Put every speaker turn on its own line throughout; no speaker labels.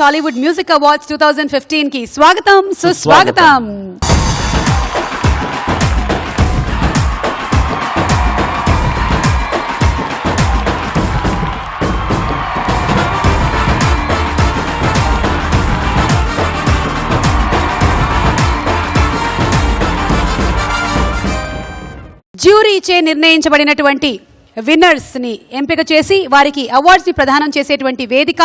Tollywood music awards 2015 కి స్వాగతం సుస్వాగతం. జ్యూరీచే నిర్ణయించబడినటువంటి విన్నర్స్ ని ఎంపిక చేసి వారికి అవార్డ్స్ ని ప్రదానం చేసేటువంటి వేదిక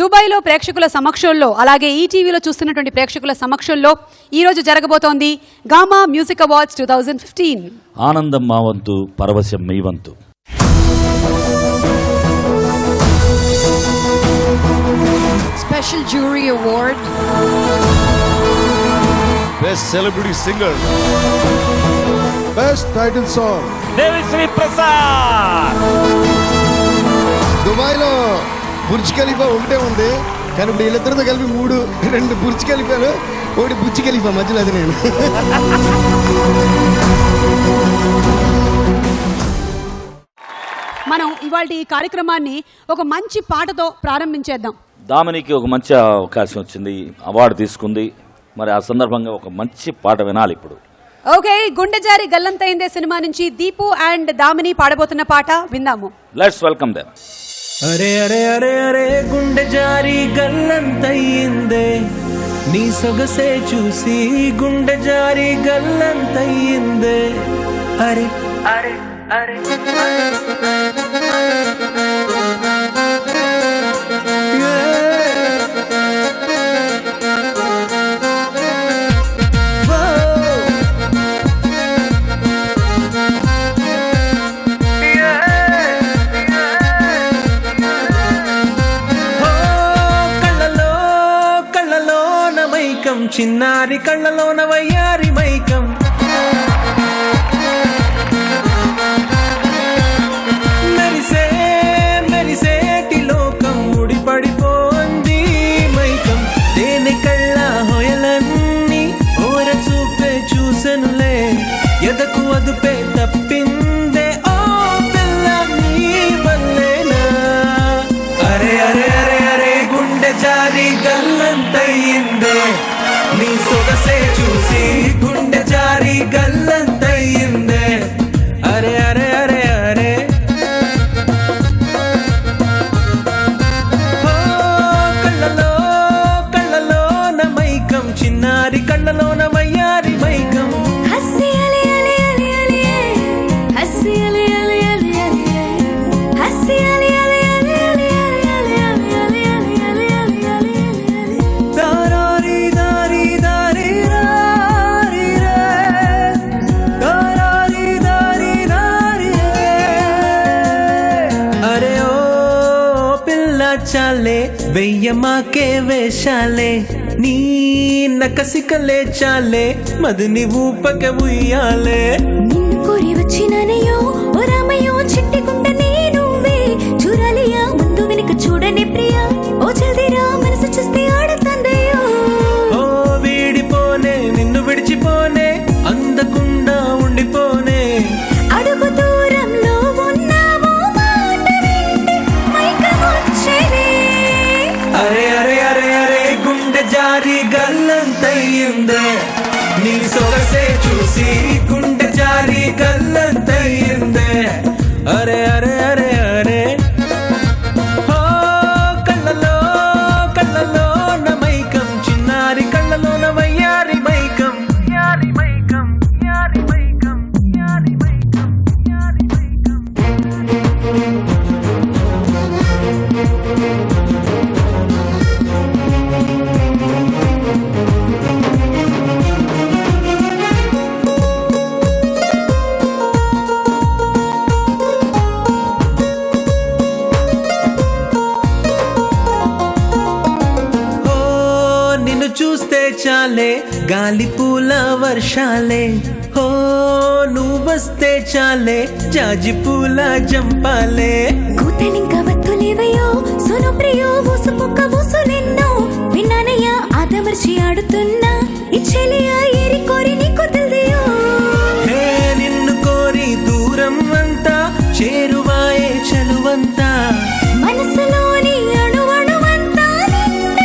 దుబాయ్లో ప్రేక్షకుల సమక్షంలో, అలాగే ఈటీవీలో చూస్తున్నటువంటి ప్రేక్షకుల సమక్షంలో ఈరోజు జరగబోతోంది గామా మ్యూజిక్ అవార్డ్స్ 2015.
ఆనందం మా వంతు, పరవశం మీ వంతు.
Special Jury Award.
Best Celebrity Singer. Best Title Song.
Devi Sri Prasad.
దుబాయ్లో బుర్జ్ ఖలీఫా ఒకటే ఉంది, కానీ ఇప్పుడు వీళ్ళిద్దరితో కలిపి రెండు బుర్జ్ ఖలీఫాలు, ఒకటి బుర్జ్ ఖలీఫా మధ్యలో అది నేను.
మనం ఇవాళ ఈ కార్యక్రమాన్ని ఒక మంచి పాటతో ప్రారంభించేద్దాం.
దామినికి ఒక మంచి అవకాశం వచ్చింది, అవార్డు తీసుకుంది. మరి ఆ సందర్భంగా ఒక మంచి పాట వినాలి ఇప్పుడు.
ఓకే, గుండె జారి గల్లంతైందే సినిమా నుంచి దీపు అండ్ దామిని పాడబోతున్న పాట విందాము.
Let's welcome them.
అరే అరే అరే అరే గుండె జారి గల్లంతయిందే, నీ సొగసే చూసి గుండె జారి గల్లంతయిందే. అరే అరే అరే చిన్నారి కళ్ళలోన వయ్యారి మైకం, మెరిసే మెరిసేటి లోకం ముడిపడిపోంది మైకం. తేనె కళ్ళ హొయలన్నీ ఓర చూపే చూసెనులే, ఎదకు అదుపే తప్పిందే ఓ పిల్ల నీ వల్లేనా. అరే అరే అరే అరే గుండె జారి గల్లంతయిందే, నీ సొగసే చూసి గుండె జారి గల్లంతయిందే. అరే అరే అరే అరే కళ్ళలో కళ్ళలోన మైకం, చిన్నారి కళ్ళలోన వయ్యారి మైకం. చాలే వెయ్యమాకే వేషాలే, నీ నకసికలే చాలే మదిని ఊపక ఉయ్యాలే.
నిన్ను కోరి వచ్చిననయో ఓ రామయ్యో, చిట్టి గుండె నేనువే చూడాలియా, ముందు వెనుక చూడని ప్రియా, ఓ జల్దిరా మనసు చూస్తే ఆడుతందయ్యో.
ఓ వీడిపోనే నిన్ను విడిచిపోనే, అందకుండా ఉండిపోనే.
అడుగు దూరంలో ఉన్నావో మాట వింటే మైకమొచ్చేనే.
అరే అరే అరే అరే గుండె జారి గల్లంతయిందే, నీ సొగసే చూసి గుండె జారి గల్లంతయిందే. అరే అరే అరే అరే కళ్ళలో కళ్ళలోన మైకం, చిన్నారి కళ్ళలోన వయ్యారి మైకం. యారి మైకం యారి మైకం యారి మైకం యారి మైకం. చూస్తే చాలే గాలి పూల వర్షాలే, హో నువ్వొస్తే చాలే జాజి పూల జంపాలే.
కూతలింక వత్తులేవయో సోను ప్రియో, ఊసు పొక్క ఊసు నిన్నో విన్నానయ్యా, ఆదమర్చి ఆడుతున్నా ఇచ్చెలియా ఏరి కోరి నీకు తెలియో.
నిన్ను కోరి దూరం అంతా చేరువాయే చలువంతా,
మనసులోని అణువణువంతా నిన్నే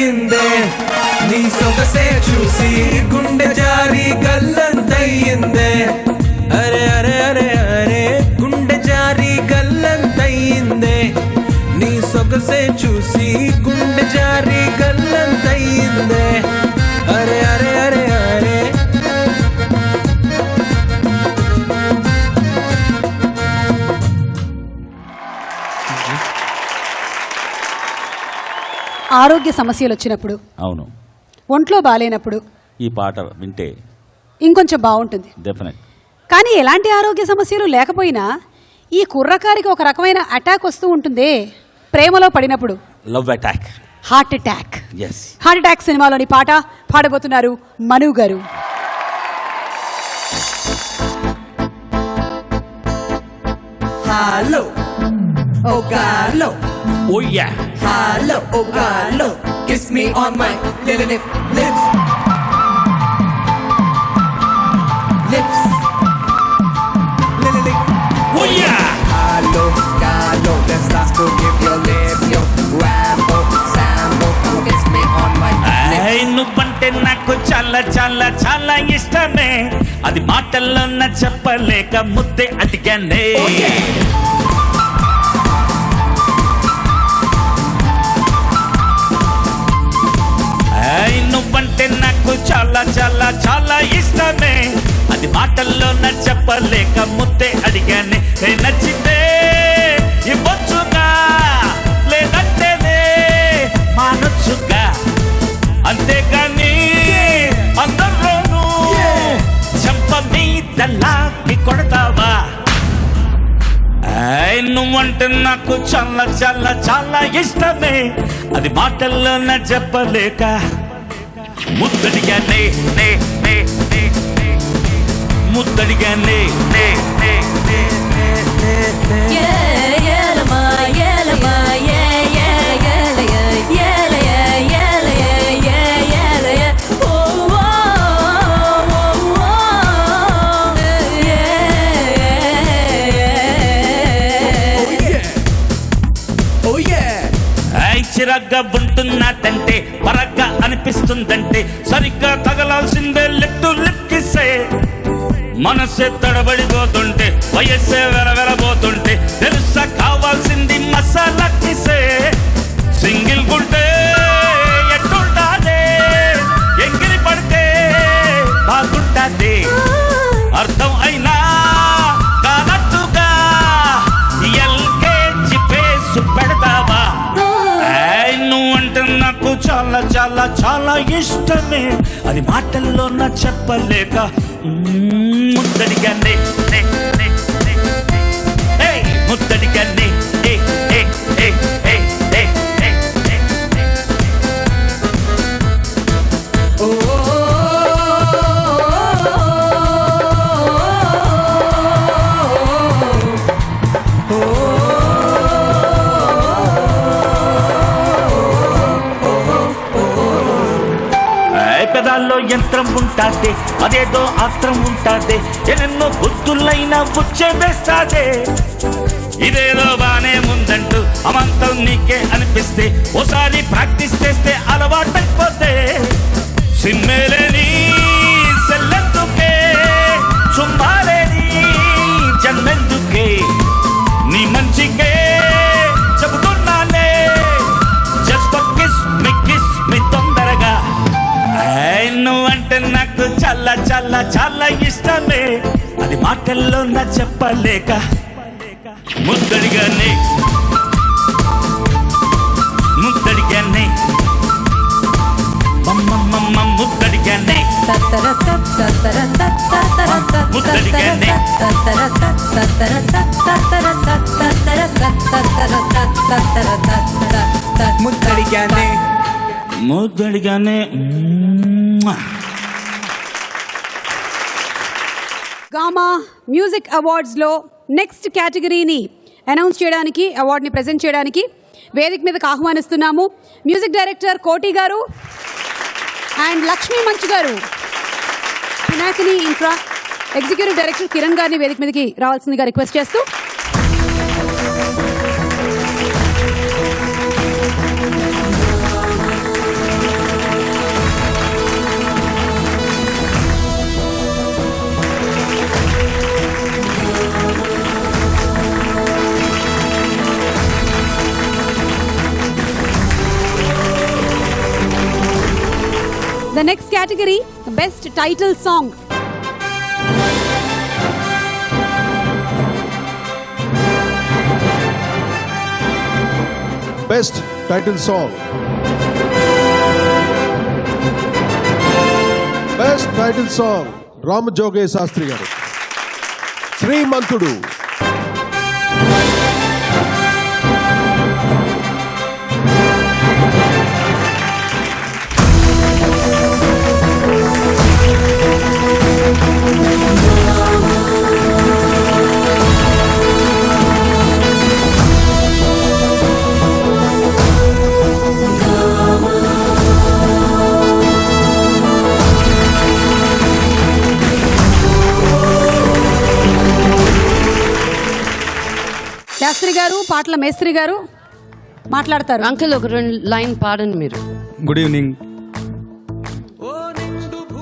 అయ్యిందే నీ సొగసే చూసి గుండె జారి గల్లంతయ్యిందే అరే అరే అరే అరే గుండె జారి గల్లంతయ్యిందే నీ సొగసే చూసి గుండె జారి గల్లంతయ్యిందే అరే అరే అరే అరే
ఆరోగ్య సమస్యలు వచ్చినప్పుడు,
అవును,
ఒంట్లో బాలేనప్పుడు
ఈ పాట వింటే
ఇంకొంచెం బాగుంటుంది.
డెఫినెట్.
కానీ ఎలాంటి ఆరోగ్య సమస్యలు లేకపోయినా ఈ కుర్రకారికి ఒక రకమైన అటాక్ వస్తూ ఉంటుందే ప్రేమలో పడినప్పుడు.
Love attack.
Heart attack.
Yes.
Heart attack సినిమాలోని పాట పాడబోతున్నారు మను గారు.
హలో ఓ గాలో
ఓ యా.
హలో ఓ గాలో kiss me on my little lips lips little
oh yeah.
Hello, Carlo, let's start to give your lips, yo. Rambo, Sambo, kiss me on my lips.
నువ్వంటే నాకు చాలా చాలా చాలా ఇష్టమే, అది మాటల్లో చెప్పలేక ముద్దే అడిగానే. నువ్వంటే నాకు చాలా చాలా చాలా ఇష్టమే, అది మాటల్లో చెప్పలేక ముద్దే అడిగానే. నచ్చితే ఇవ్వచ్చుగా, లేదంటేనే మానొచ్చుగా, అంతేగాని అందరిలోనూ చెంప మీదలాగి కొడతావా? నువ్వంటే నాకు చాలా చాలా చాలా ఇష్టమే, అది మాటల్లో చెప్పలేక ముద్దడిగానే నే నే నే నే ముద్దడిగానే నే నే నే నే నే నే. చిరగ్గా ఉంటున్నదంటే పరగ్గా అనిపిస్తుందంటే సరిగ్గా తగలాల్సిందే లిప్ టు లిప్ కిస్సే. మనసే తడబడిపోతుంటే వయస్సే వెరవెరబోతుంటే తెలుసా కావాల్సింది మసాలా కిస్సే. సింగిల్ గుంటే ఎట్టుంటాదే, ఎంగిలి పడితే బాగుంటాదే, అర్థం అయినా కానట్టుగా ఎల్కేజీ పేసు పెడతావా? నువ్వంటే నాకు చాలా చాలా చాలా ఇష్టమే, అది మాటల్లో చెప్పలేక ముద్దడిగానే ముద్దడిగానే. పెదాల్లో యంత్రం ఉంటాదే, అదేదో ఆత్రం ఉంటాదే, ఎన్నెన్నో బుద్ధులైనా బుచ్చే వేస్తాదే. ఇదేదో బానే ముందంటూ అమంతం నీకే అనిపిస్తే ఓసారి ప్రాక్టీస్ చేస్తే అలవాటైపోతే. సిమ్మేలేని సెల్లెందుకే, చుమ్మాలేని జన్మెందుకే, నీ మంచికే చెబుతున్నానే. జస్ట్ కిస్ మీ తొందరగా. నువ్వంటే నాకు చాలా చాలా చాలా ఇష్టమే, అది మాటల్లో చెప్పలేక ముద్దడిగానే ముద్దడిగానే ముద్దడిగానే ముద్దడిగానే.
ముద్దడిగానే
ముద్దడిగానే.
గామా మ్యూజిక్ అవార్డ్స్లో నెక్స్ట్ కేటగిరీని అనౌన్స్ చేయడానికి, అవార్డుని ప్రజెంట్ చేయడానికి వేదిక మీదకి ఆహ్వానిస్తున్నాము మ్యూజిక్ డైరెక్టర్ కోటి గారు అండ్ లక్ష్మీ మంచు గారు. Pinakini infra executive director Kiran గారిని వేదిక మీదకి రావాల్సిందిగా రిక్వెస్ట్ చేస్తూ, The next category, best title song.
Best title song. Best title song. Ramajoge Sastri garu. Srimantudu.
Sastry గారు, పాటల మేస్త్రి గారు మాట్లాడతారు.
అంకుల్ ఒక రెండు లైన్ పాడండి మీరు.
Good evening.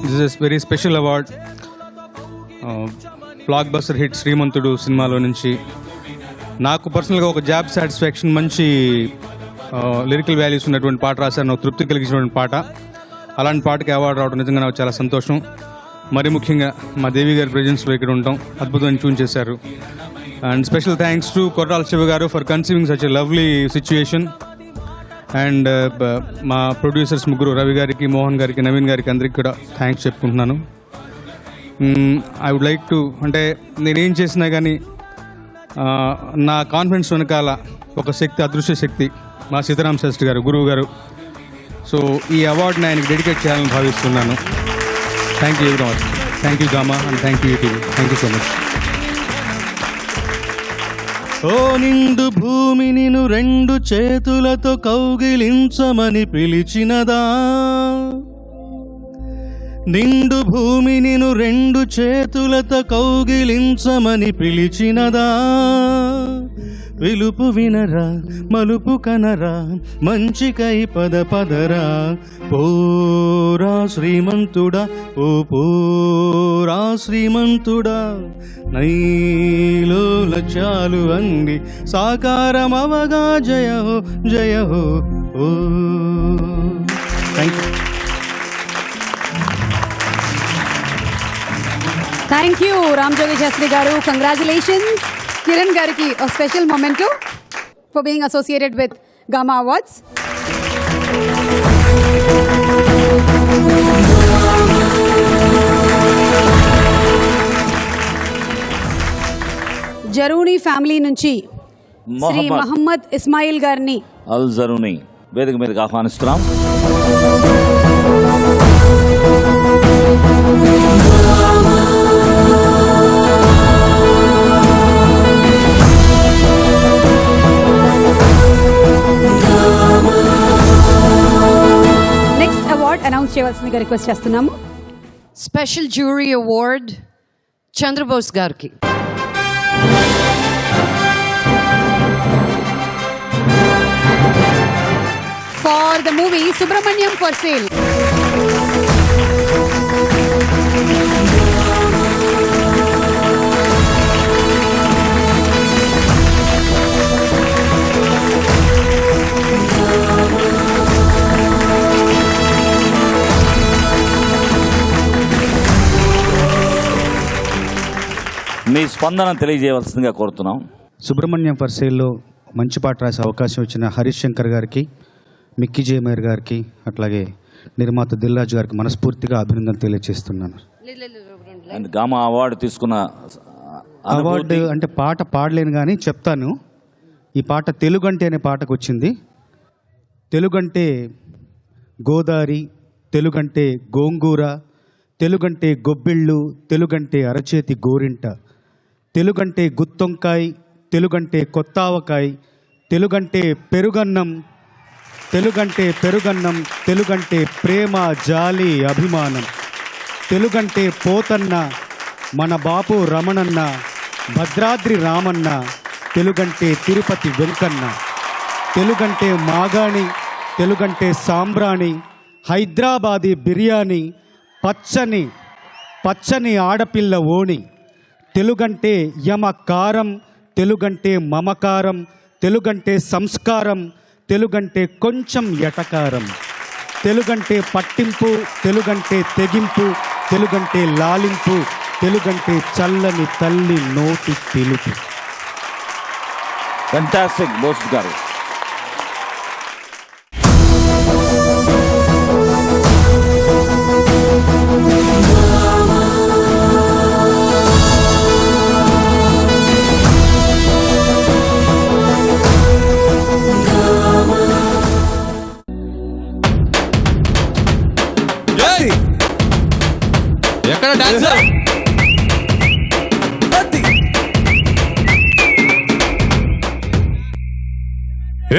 This is very special award. Blockbuster hit Srimanthudu సినిమాలో నుంచి నాకు పర్సనల్గా ఒక జాబ్ సాటిస్ఫాక్షన్, మంచి లిరికల్ వాల్యూస్ ఉన్నటువంటి పాట రాశాను, తృప్తి కలిగించినటువంటి పాట. అలాంటి పాటకి అవార్డు రావడం నిజంగా నాకు చాలా సంతోషం. మరి ముఖ్యంగా మా దేవి గారి ప్రెజెన్స్లో ఇక్కడ ఉంటాం, అద్భుతమైన ట్యూన్ చేశారు. And special thanks to Korrala Siva garu for conceiving such a lovely situation. And మా ప్రొడ్యూసర్స్ ముగ్గురు, రవి గారికి, మోహన్ గారికి, నవీన్ గారికి, అందరికి కూడా థ్యాంక్స్ చెప్పుకుంటున్నాను. ఐ వుడ్ లైక్ టు, అంటే నేనేం చేసినా కానీ నా కాన్ఫిడెన్స్ వెనకాల ఒక శక్తి, అదృశ్య శక్తి మా సీతారాం శాస్త్రి గారు, గురువు గారు. సో ఈ అవార్డుని ఆయనకి డెడికేట్ చేయాలని భావిస్తున్నాను. Thank you very much. Thank you Gama and thank you TV. Thank you so much. ఓ నిండు భూమి నిన్ను రెండు చేతులతో కౌగిలించమని పిలిచినదా, నిండు భూమి నిన్ను రెండు చేతులతో కౌగిలించమని పిలిచినదా, పిలుపు వినరా మలుపు కనరా మంచికై పద పదరా, పోరా శ్రీమంతుడా ఓ పోరా శ్రీమంతుడా, నైలో లక్ష్యాలు అన్ని సాకారమవగా జయ హో జయ హో. ఓ thank you.
Thank you Ramajogi Sastry garu. Congratulations. Kiran గారికి ఒక special moment for being associated with Gama awards. Zarooni family నుంచి శ్రీ మహమ్మద్ ఇస్మాయిల్ గారిని
అల్ జరూనీ వేదిక మీదకి ఆహ్వానిస్తున్నాం.
నెక్స్ట్ అవార్డ్ అనౌన్స్ చేయవలసిందిగా రిక్వెస్ట్ చేస్తున్నాము.
స్పెషల్ జ్యూరీ అవార్డ్ చంద్రబోస్ గారికి.
For the movie Subramanyam for Sale.
మీ స్పందన తెలియజేయవలసిందిగా కోరుతున్నాం.
సుబ్రహ్మణ్యం ఫర్ సేల్లో మంచి పాట రాసే అవకాశం ఇచ్చిన హరీష్ శంకర్ గారికి, మిక్కీ జేమేర్ గారికి, అట్లాగే నిర్మాత దిల్రాజు గారికి మనస్ఫూర్తిగా అభినందన తెలియజేస్తున్నాను.
గామా అవార్డు తీసుకున్న
అవార్డు అంటే పాట పాడలేను కానీ చెప్తాను. ఈ పాట తెలుగంటే అనే పాటకు వచ్చింది. తెలుగంటే గోదారి, తెలుగంటే గోంగూర, తెలుగంటే గొబ్బిళ్ళు, తెలుగంటే అరచేతి గోరింట, తెలుగంటే గుత్తొంకాయ్, తెలుగంటే కొత్తావకాయ్, తెలుగంటే పెరుగన్నం, తెలుగంటే పెరుగన్నం, తెలుగంటే ప్రేమ జాలి అభిమానం, తెలుగంటే పోతన్న, మన బాపు రమణన్న, భద్రాద్రి రామన్న, తెలుగంటే తిరుపతి వెంకన్న, తెలుగంటే మాగాణి, తెలుగంటే సాంబ్రాణి, హైదరాబాదీ బిర్యానీ, పచ్చని పచ్చని ఆడపిల్ల ఓణి, తెలుగంటే యమకారం, తెలుగంటే మమకారం, తెలుగంటే సంస్కారం, తెలుగంటే కొంచెం ఎటకారం, తెలుగంటే పట్టింపు, తెలుగంటే తెగింపు, తెలుగంటే లాలింపు, తెలుగంటే చల్లని తల్లి నోటి పిలుపు.
ఫెంటాస్టిక్ బోస్ గారు.
ఎక్కడ డాన్సర్?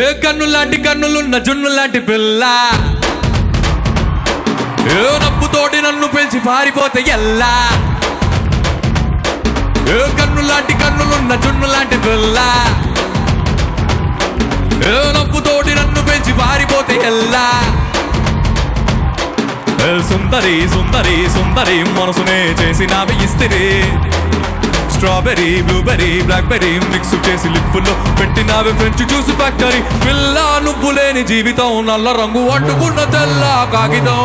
ఏ కన్ను లాంటి కన్నులున్న జున్ను లాంటి పిల్ల, ఏ నప్పుతోటి నన్ను పిలిచి పారిపోతే ఎల్లా. ఏ కన్ను లాంటి కన్నులున్న జున్ను లాంటి పిల్ల, ఏ నప్పుతోటి నన్ను పిలిచి పారిపోతే ఎల్లా. సుందరి సుందరి సుందరి మనసునే చేసినావి ఇస్తిరి. స్ట్రాబెర్రీ, బ్లూబెర్రీ, బ్లాక్బెర్రీ మిక్స్ చేసి లిప్పుల్లో పెట్టినావి ఫ్రెంచ్ జ్యూస్ ఫ్యాక్టరీ. పిల్ల నువ్వు లేని జీవితం, నల్ల రంగు అంటుకున్న తెల్ల కాగితం.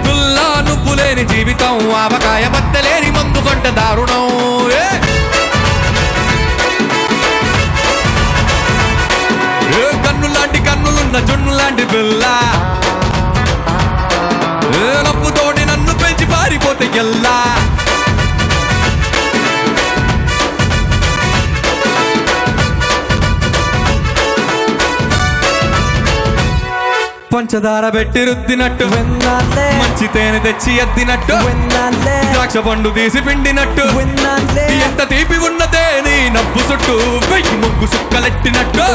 పిల్ల నువ్వు లేని జీవితం, ఆవకాయ బత్తలేని మందు కంట దారుణం. కన్ను లాంటి కన్నులున్న జున్ను లాంటి పిల్ల, నప్పుతోటి నన్ను పెంచి పారిపోతే ఎల్లా. పంచదార పెట్టి రుద్దినట్టు, మంచి తేనె తెచ్చి ఎద్దినట్టు, ద్రాక్ష పండు తీసి పిండినట్టు, ఎంత తీపి ఉన్నదే నీ నవ్వు చుట్టూ, వెయ్యి ముగ్గు సుక్కలెట్టినట్టు,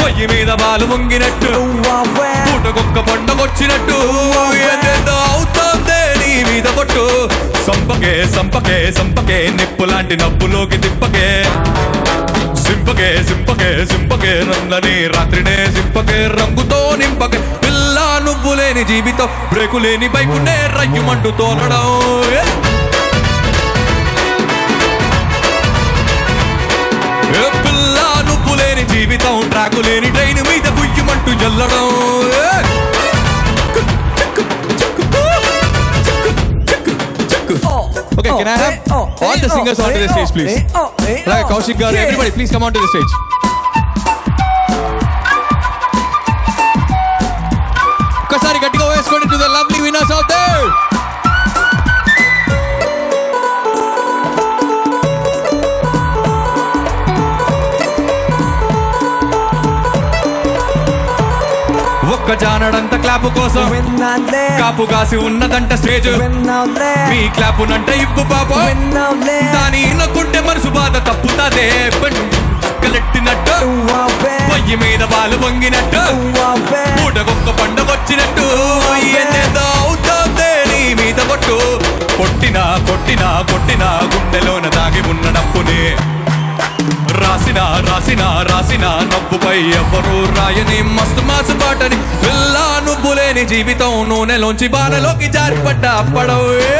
పొయ్యి మీద బాలు వంగినట్టు, పూటకొక్క పండగొచ్చినట్టు, ఏదేదో అవుతోందే నీ మీద కొట్టు. సంపకే సంపకే సంపకే నిప్పు లాంటి నవ్వులోకి తిప్పకే. సింపకే సింపకే సింపకే రందని రాత్రినే సింపకే, రంగుతో నింపకే. పిల్ల నువ్వు లేని జీవితం, బ్రేకు లేని బైకునే రయ్యుమంటూ తోలడం. పిల్ల నువ్వు లేని జీవితం, ట్రాకు లేని ట్రైన్ మీద గుయ్యమంటూ జల్లడం. Okay, can I have all the singers onto the stage, please? Like Kaushik garu, everybody, please come onto the stage. Kasari gatiga వేసుకోండి to the lovely winners out there. ఒక్క జానడంత క్లాపు కోసం కాపు కాసి ఉన్నదంట stage. మీ క్లాపునంట ఇప్పు పాపం, దాని ఇనకుంటే మనసు బాధ తప్పుతాదే. కలెట్టినట్టు, పొయ్యి మీద బాలు వంగినట్టు, పూటకొక్క పండగొచ్చినట్టు, ఏదేదో అవుతోందే నీ మీద కొట్టు. కొట్టినా కొట్టినా కొట్టినా గుండెలోన దాగి ఉన్న నప్పుని రాసిన రాసిన రాసిన నవ్వుపై ఎవరు రాయని మస్తు మాసు పాటని. పిల్ల నువ్వు లేని జీవితం, నూనెలోంచి బాణలోకి జారిపడ్డ అప్పడవే.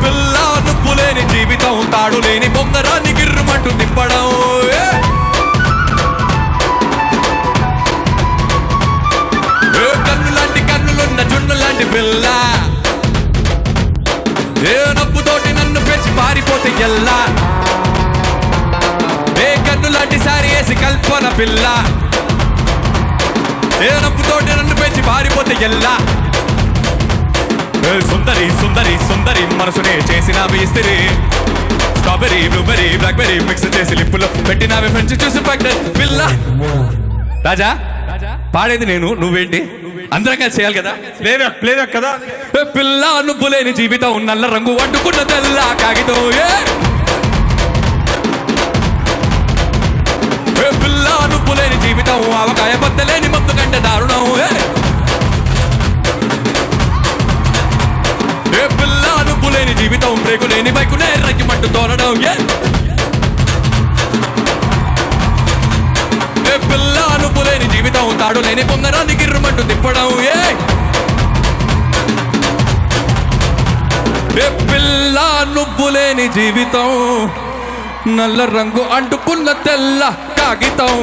పిల్ల నువ్వు లేని జీవితం, తాడు లేని బొంగరాన్ని గిర్రుమంటూ తిప్పడం. కన్ను లాంటి కన్నులున్న జున్ను లాంటి పిల్ల, ఏ నవ్వుతోటి నన్ను పెంచి పారిపోతే ఎల్లా. ఏ కన్ను లాంటి సారి వేసి కల్పన పిల్ల, ఏ నవ్వుతోటి నన్ను పెంచి పారిపోతే ఎల్లా. సుందరి సుందరి సుందరి మనసునే చేసినావి ఇస్తిరి. స్ట్రాబెర్రీ, బ్లూబెర్రీ, బ్లాక్బెర్రీ మిక్స్ చేసి లిప్పులో పెట్టినావి ఫ్రెంచ్ జ్యూస్ ఫ్యాక్టరీ. పిల్ల రాజా, పాడేది నేను, నువ్వేంటి అందరం కలిసి చేయాలి కదా. లేదా కదా. పిల్ల నువ్వు లేని జీవితం, నల్ల రంగు వండుకున్న తెల్ల కాగితం. పిల్ల నువ్వు లేని జీవితం, ఆవకాయ బద్దలేని మందు కంటే దారుణం. పిల్ల నువ్వు లేని జీవితం, బ్రేకు లేని బైకునే రయ్యమంటూ తోలడం. పిల్ల నువ్వు లేని జీవితం, తాడు లేని పొంగరాన్ని గిర్రుమంటూ తిప్పడం. ఏ పిల్ల నువ్వు లేని జీవితం నల్ల రంగు అంటుకున్న తెల్ల కాగితం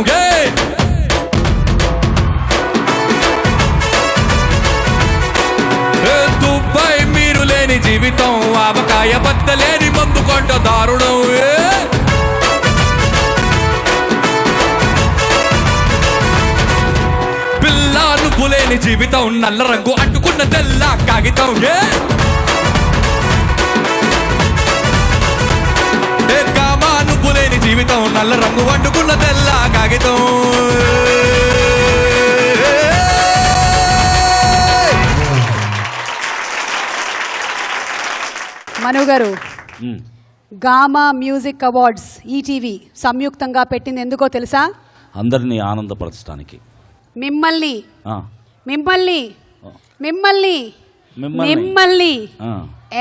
దుబాయ్ మీరు లేని జీవితం ఆవకాయ బద్దలేని మందు కొండ దారుణం పిల్ల నువ్వు లేని జీవితం నల్ల రంగు అంటుకున్న తెల్ల కాగితం కామా నువ్వు లేని జీవితం నల్ల రంగు అంటుకున్న తెల్ల కాగితం
మను గారు, గామా మ్యూజిక్ అవార్డ్స్ ఈటీవీ సంయుక్తంగా పెట్టింది ఎందుకో తెలుసా?
అందరినీ ఆనందపరచడానికి.
మిమ్మల్ని
ఆ,
మిమ్మల్ని మిమ్మల్ని
మిమ్మల్ని.
మిమ్మల్ని
ఆ,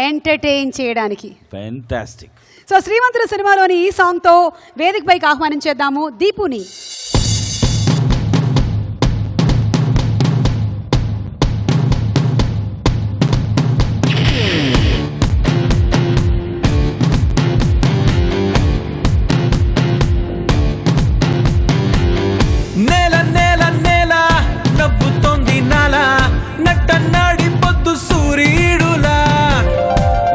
ఎంటర్టైన్ చేయడానికి.
ఫ్యాంటాస్టిక్.
సో శ్రీమంతుడు సినిమాలోని ఈ సాంగ్తో వేదికపైకి ఆహ్వానించేద్దాము దీపుని.
నేల నేల నేల నవ్వుతోంది నాల నట్టన్నాడి పొద్దు సూర్యుడులా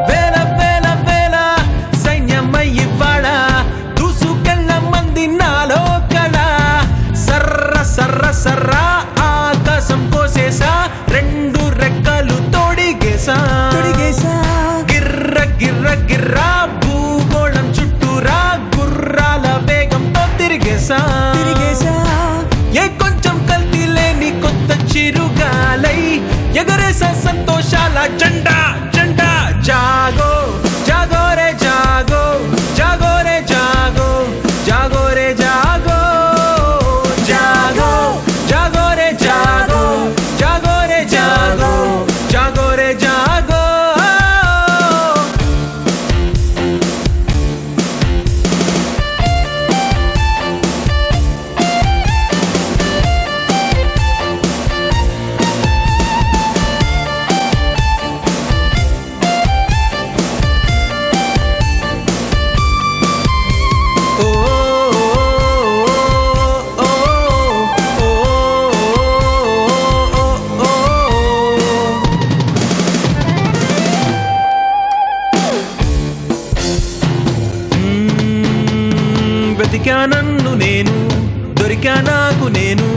వేల వేల వేల సైన్యమయ్యి వాడ దూసుకెళ్ళ మంది నాలో కళ సర్ర సర్ర సర్ర ఆకాశం కోసేసా రెండు రెక్కలు తోడిగేసా గిర్ర గిర్ర గిర్ర భూగోళం చుట్టూరా గుర్రాల వేగంతో తిరిగేసా ఏ కొంచెం కల్తీ లేని కొత్త చిరుగాలై ఎగరేసా సంతోషాల జెండా జెండా జాగో జాగో రే జాగో జాగో రే జాగో జాగో రే జాగో జాగో జాగో రే జాగో జాగో రే జాగో జాగో రే జాగో వెతికా నన్ను నేను దొరికా నాకు నేను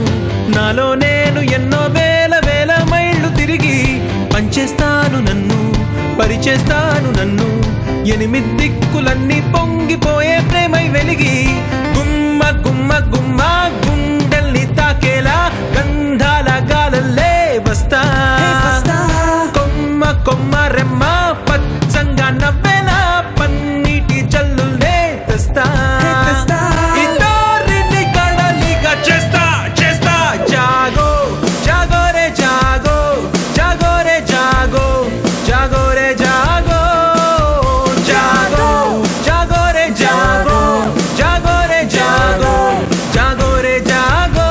నాలో నేను ఎన్నో వేల వేల మైళ్ళు తిరిగి పంచేస్తాను నన్ను పరిచేస్తాను నన్ను ఎనిమిది దిక్కులన్నీ పొంగిపోయే ప్రేమై వెలిగి గుమ్మ గుమ్మ గుమ్మ గుండెల్ని తాకేలా గంధాల గాలల్లే వస్తా కొమ్మ కొమ్మ రెమ్మ పచ్చంగా నవ్వేలా పన్నీటి జల్లుల్నే తెస్తా ఇద్దరిని కడలిగా చేస్తా చేస్తా జాగో జాగో రే జాగో జాగో రే జాగో జాగో రే జాగో జాగో జాగో రే జాగో జాగో రే జాగో జాగో రే జాగో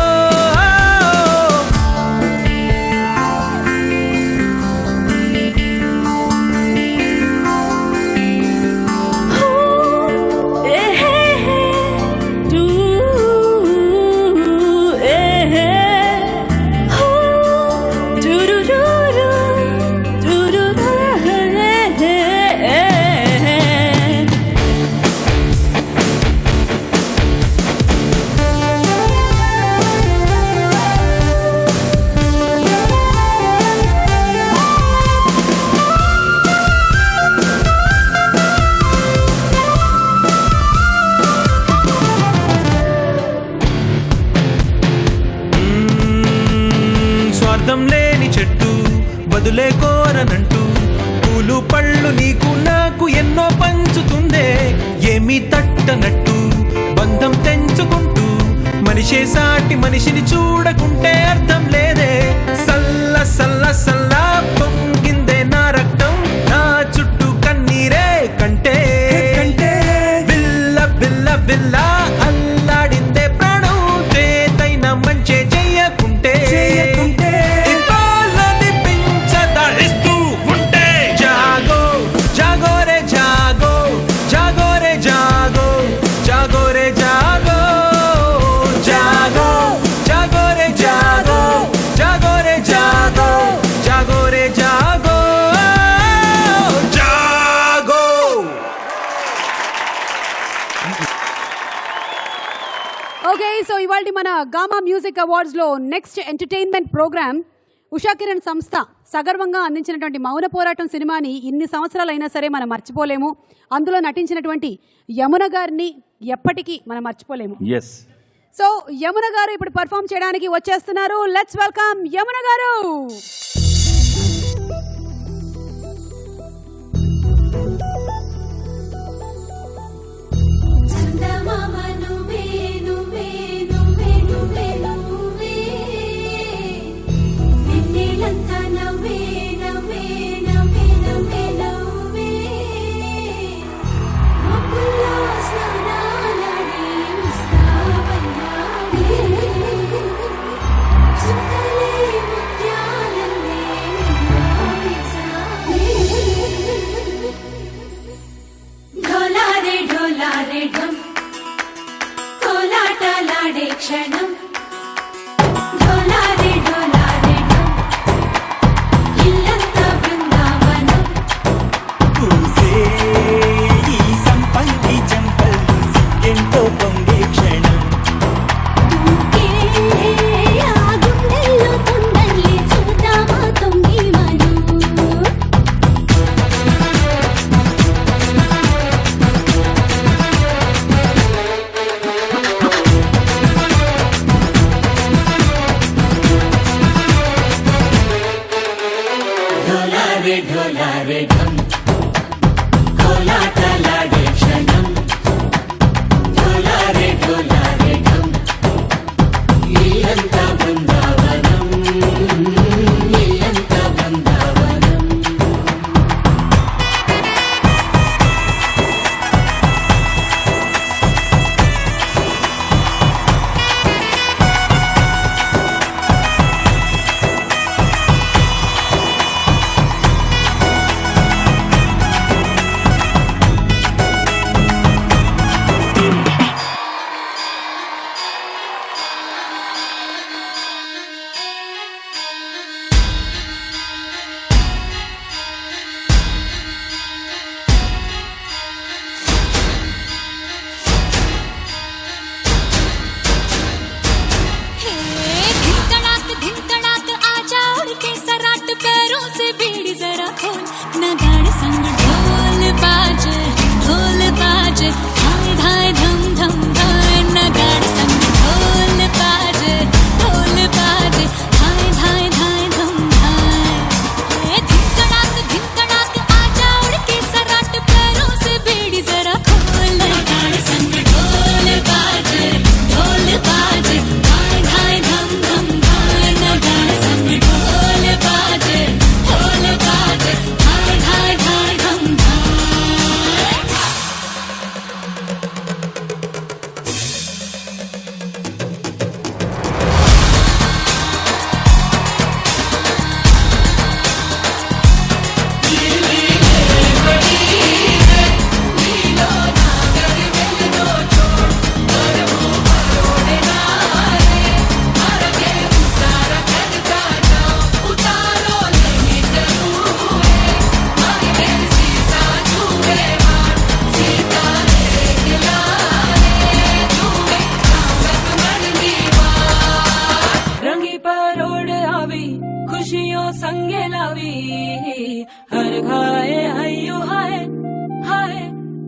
స్వార్థం లేని చెట్టు బదులే కోరనంటూ పూలు పళ్ళు నీకు నాకు ఎన్నో పంచుతుందే ఏమీ తట్టనట్టు బంధం తెంచుకుంటూ మనిషే సాటి మనిషిని చూడకుంటే అర్థం లేదే సల్ల సల్ల సల్ల పొంగిందే నా రక్తం నా చుట్టూ కన్నీరే కంటే బిల్ల బిల్ల బిల్ల అల్లాడిందే ప్రాణం చేతైన మంచే చెయ్యకుంటే ఇవ్వాలని పించదరిస్తూ ఉంటే జాగో
ఓకే, సో ఇవాళ మన గామా మ్యూజిక్ అవార్డ్స్లో next entertainment program Usha Kiran సంస్థ సగర్వంగా అందించినటువంటి మౌన పోరాటం సినిమాని ఇన్ని సంవత్సరాలైనా సరే మనం మర్చిపోలేము. అందులో నటించినటువంటి యమున గారిని ఎప్పటికీ మనం మర్చిపోలేము.
ఎస్.
సో యమున గారు ఇప్పుడు పర్ఫామ్ చేయడానికి వచ్చేస్తున్నారు. లెట్స్ వెల్కమ్ యమున గారు.
క్షణం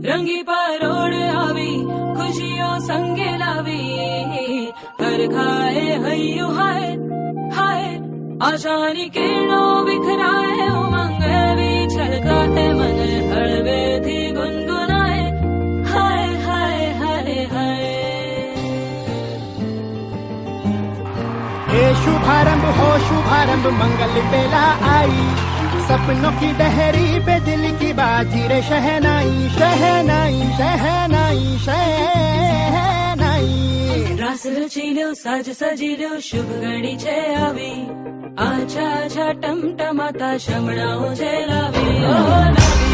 रंगी परोड़ आवी खुशियों संगे लावी हर खाए हय्यू हाय हाय आशानी किरणों बिखराए उमंग भी छलकाते मन हड़बे थी गुनगुनाए हाय हाय हाय हाय।
हे शुभारंभ हो शुभारंभ मंगल बेला आई सपनों की डहरी पे दिल की बाजी रे शहनाई शहनाई शहनाई शहनाई
रास रचिलो साज सजिलो शुभ घड़ी छे आवी आछा आछा टमटमाता शमणाओ छे लावी ओ लावी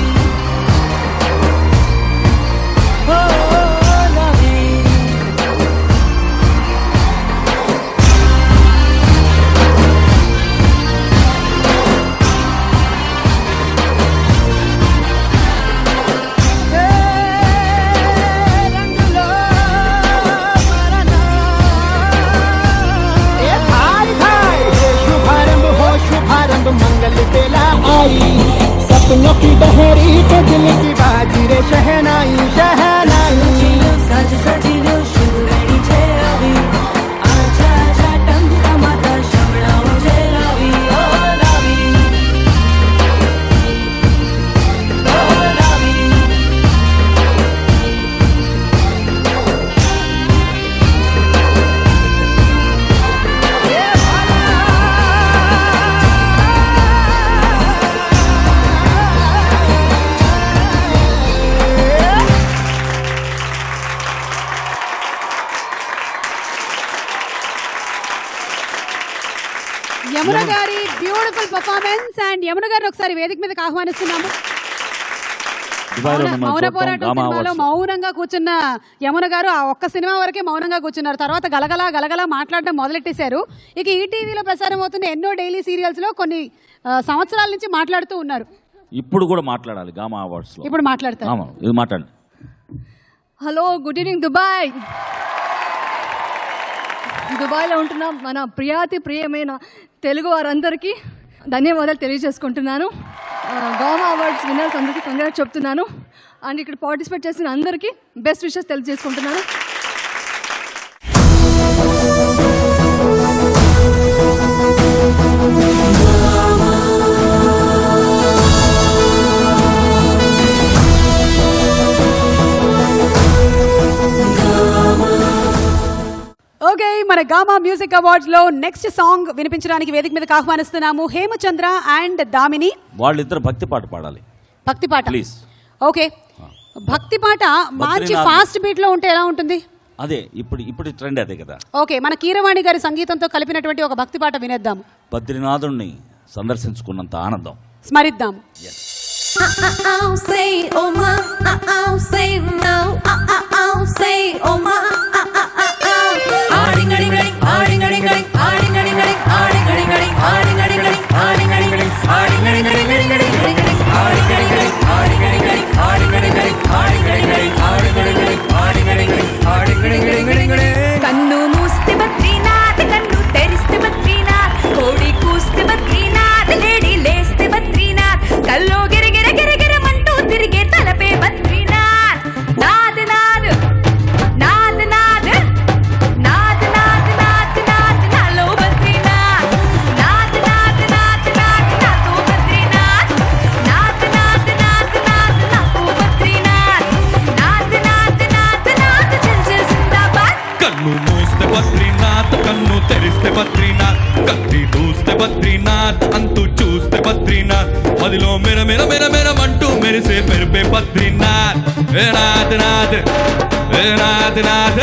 ओ लावी
रंग शहनाई शहनाई
साज सजिलो शुभ घड़ी छे આવી आजा आजा टमटमाता शमणाओ जे लावी ओ लावी ओ लावी
యమున గారి బ్యూటిఫుల్ పర్ఫార్మెన్స్ అండ్ యమున గారిని ఒకసారి వేదిక మీదకి ఆహ్వానిస్తున్నాము.
దుబాయ్లో ఉన్న మన
మౌన
చూద్దాం
పోరాటం
గామా
సినిమాలో
అవార్డ్స్.
మౌనంగా కూర్చున్న యమున గారు ఆ ఒక్క సినిమా వరకే మౌనంగా కూర్చున్నారు. తర్వాత గలగలా గలగలా మాట్లాడడం మొదలెట్టేశారు. ఇక ఈటీవీలో ప్రసారం అవుతున్న ఎన్నో డైలీ సీరియల్స్ లో కొన్ని సంవత్సరాల నుంచి మాట్లాడుతూ ఉన్నారు.
ఇప్పుడు కూడా మాట్లాడాలి గామా అవార్డ్స్ లో.
ఇప్పుడు మాట్లాడతారు.
ఆమా, ఇది మాట్లాడండి.
Hello, good evening Dubai. దుబాయ్లో ఉంటున్న మన ప్రియమైన తెలుగు వారందరికీ ధన్యవాదాలు తెలియజేసుకుంటున్నాను. గామా అవార్డ్స్ విన్నర్స్ అందరికీ కంగ్రాట్స్ చెప్తున్నాను. అండ్ ఇక్కడ పార్టిసిపేట్ చేసిన అందరికీ బెస్ట్ విషెస్ తెలియజేసుకుంటున్నాను.
ఓకే, మన గామా మ్యూజిక్ అవార్డ్స్ లో నెక్స్ట్ సాంగ్ వినిపించడానికి వేదిక మీదకి ఆహ్వానిస్తున్నాము హేమచంద్ర అండ్ దామిని.
వాళ్ళిద్దరు భక్తి పాట పాడాలి.
భక్తి పాట
ప్లీజ్.
ఓకే, భక్తి పాట మంచి ఫాస్ట్ బీట్ లో ఉంటే ఎలా ఉంటుంది?
అదే ఇప్పుడు ట్రెండ్ అదే కదా.
ఓకే, మన కీరవాణి గారి సంగీతంతో కలిపినటువంటి ఒక భక్తి పాట వినేద్దాం.
బద్రీనాథుణ్ణి సందర్శించుకున్నంత ఆనందం
స్మరిద్దాం.
Say oh ma, say no, say oh ma. Aading aading aading aading aading aading aading aading aading aading aading aading aading aading aading aading aading aading aading aading కన్ను మూస్తే బద్రీనాథ్, కన్ను తెరిస్తే బద్రీనాథ్, కోడి కూస్తే బద్రీనాథ్, లేడీ లేస్తే బద్రీనాథ్, కల్లో గిరగిర గిరగిరమంటూ తిరిగే తలపే బద్రీనాథ్. నాద్ నాద్ నాద్ నాద్ నాద్ నాద్ నాద్ నాద్ నాలో బద్రీనాథ్. నాద్ నాద్ నాద్ నాద్ నాతో బద్రీనాథ్. నాద్ నాద్ నాద్ నాద్ నాకు బద్రీనాథ్. నాద్ నాద్ నాద్ నాద్ దిల్ దిల్ జిందాబాద్.
కన్ను మూస్తే బద్రీనాథ్, కన్ను తెరిస్తే బద్రీనాథ్, కత్తి దూస్తే బద్రీనాథ్, అంతు చూస్తే బద్రీనాథ్, మదిలో మెర మెర మెర మెరమంటూ మెరిసే మెరిపే బద్రీనాథ్. ఏ నాథ్ నాథ్, ఏ నాథ్ నాథ్,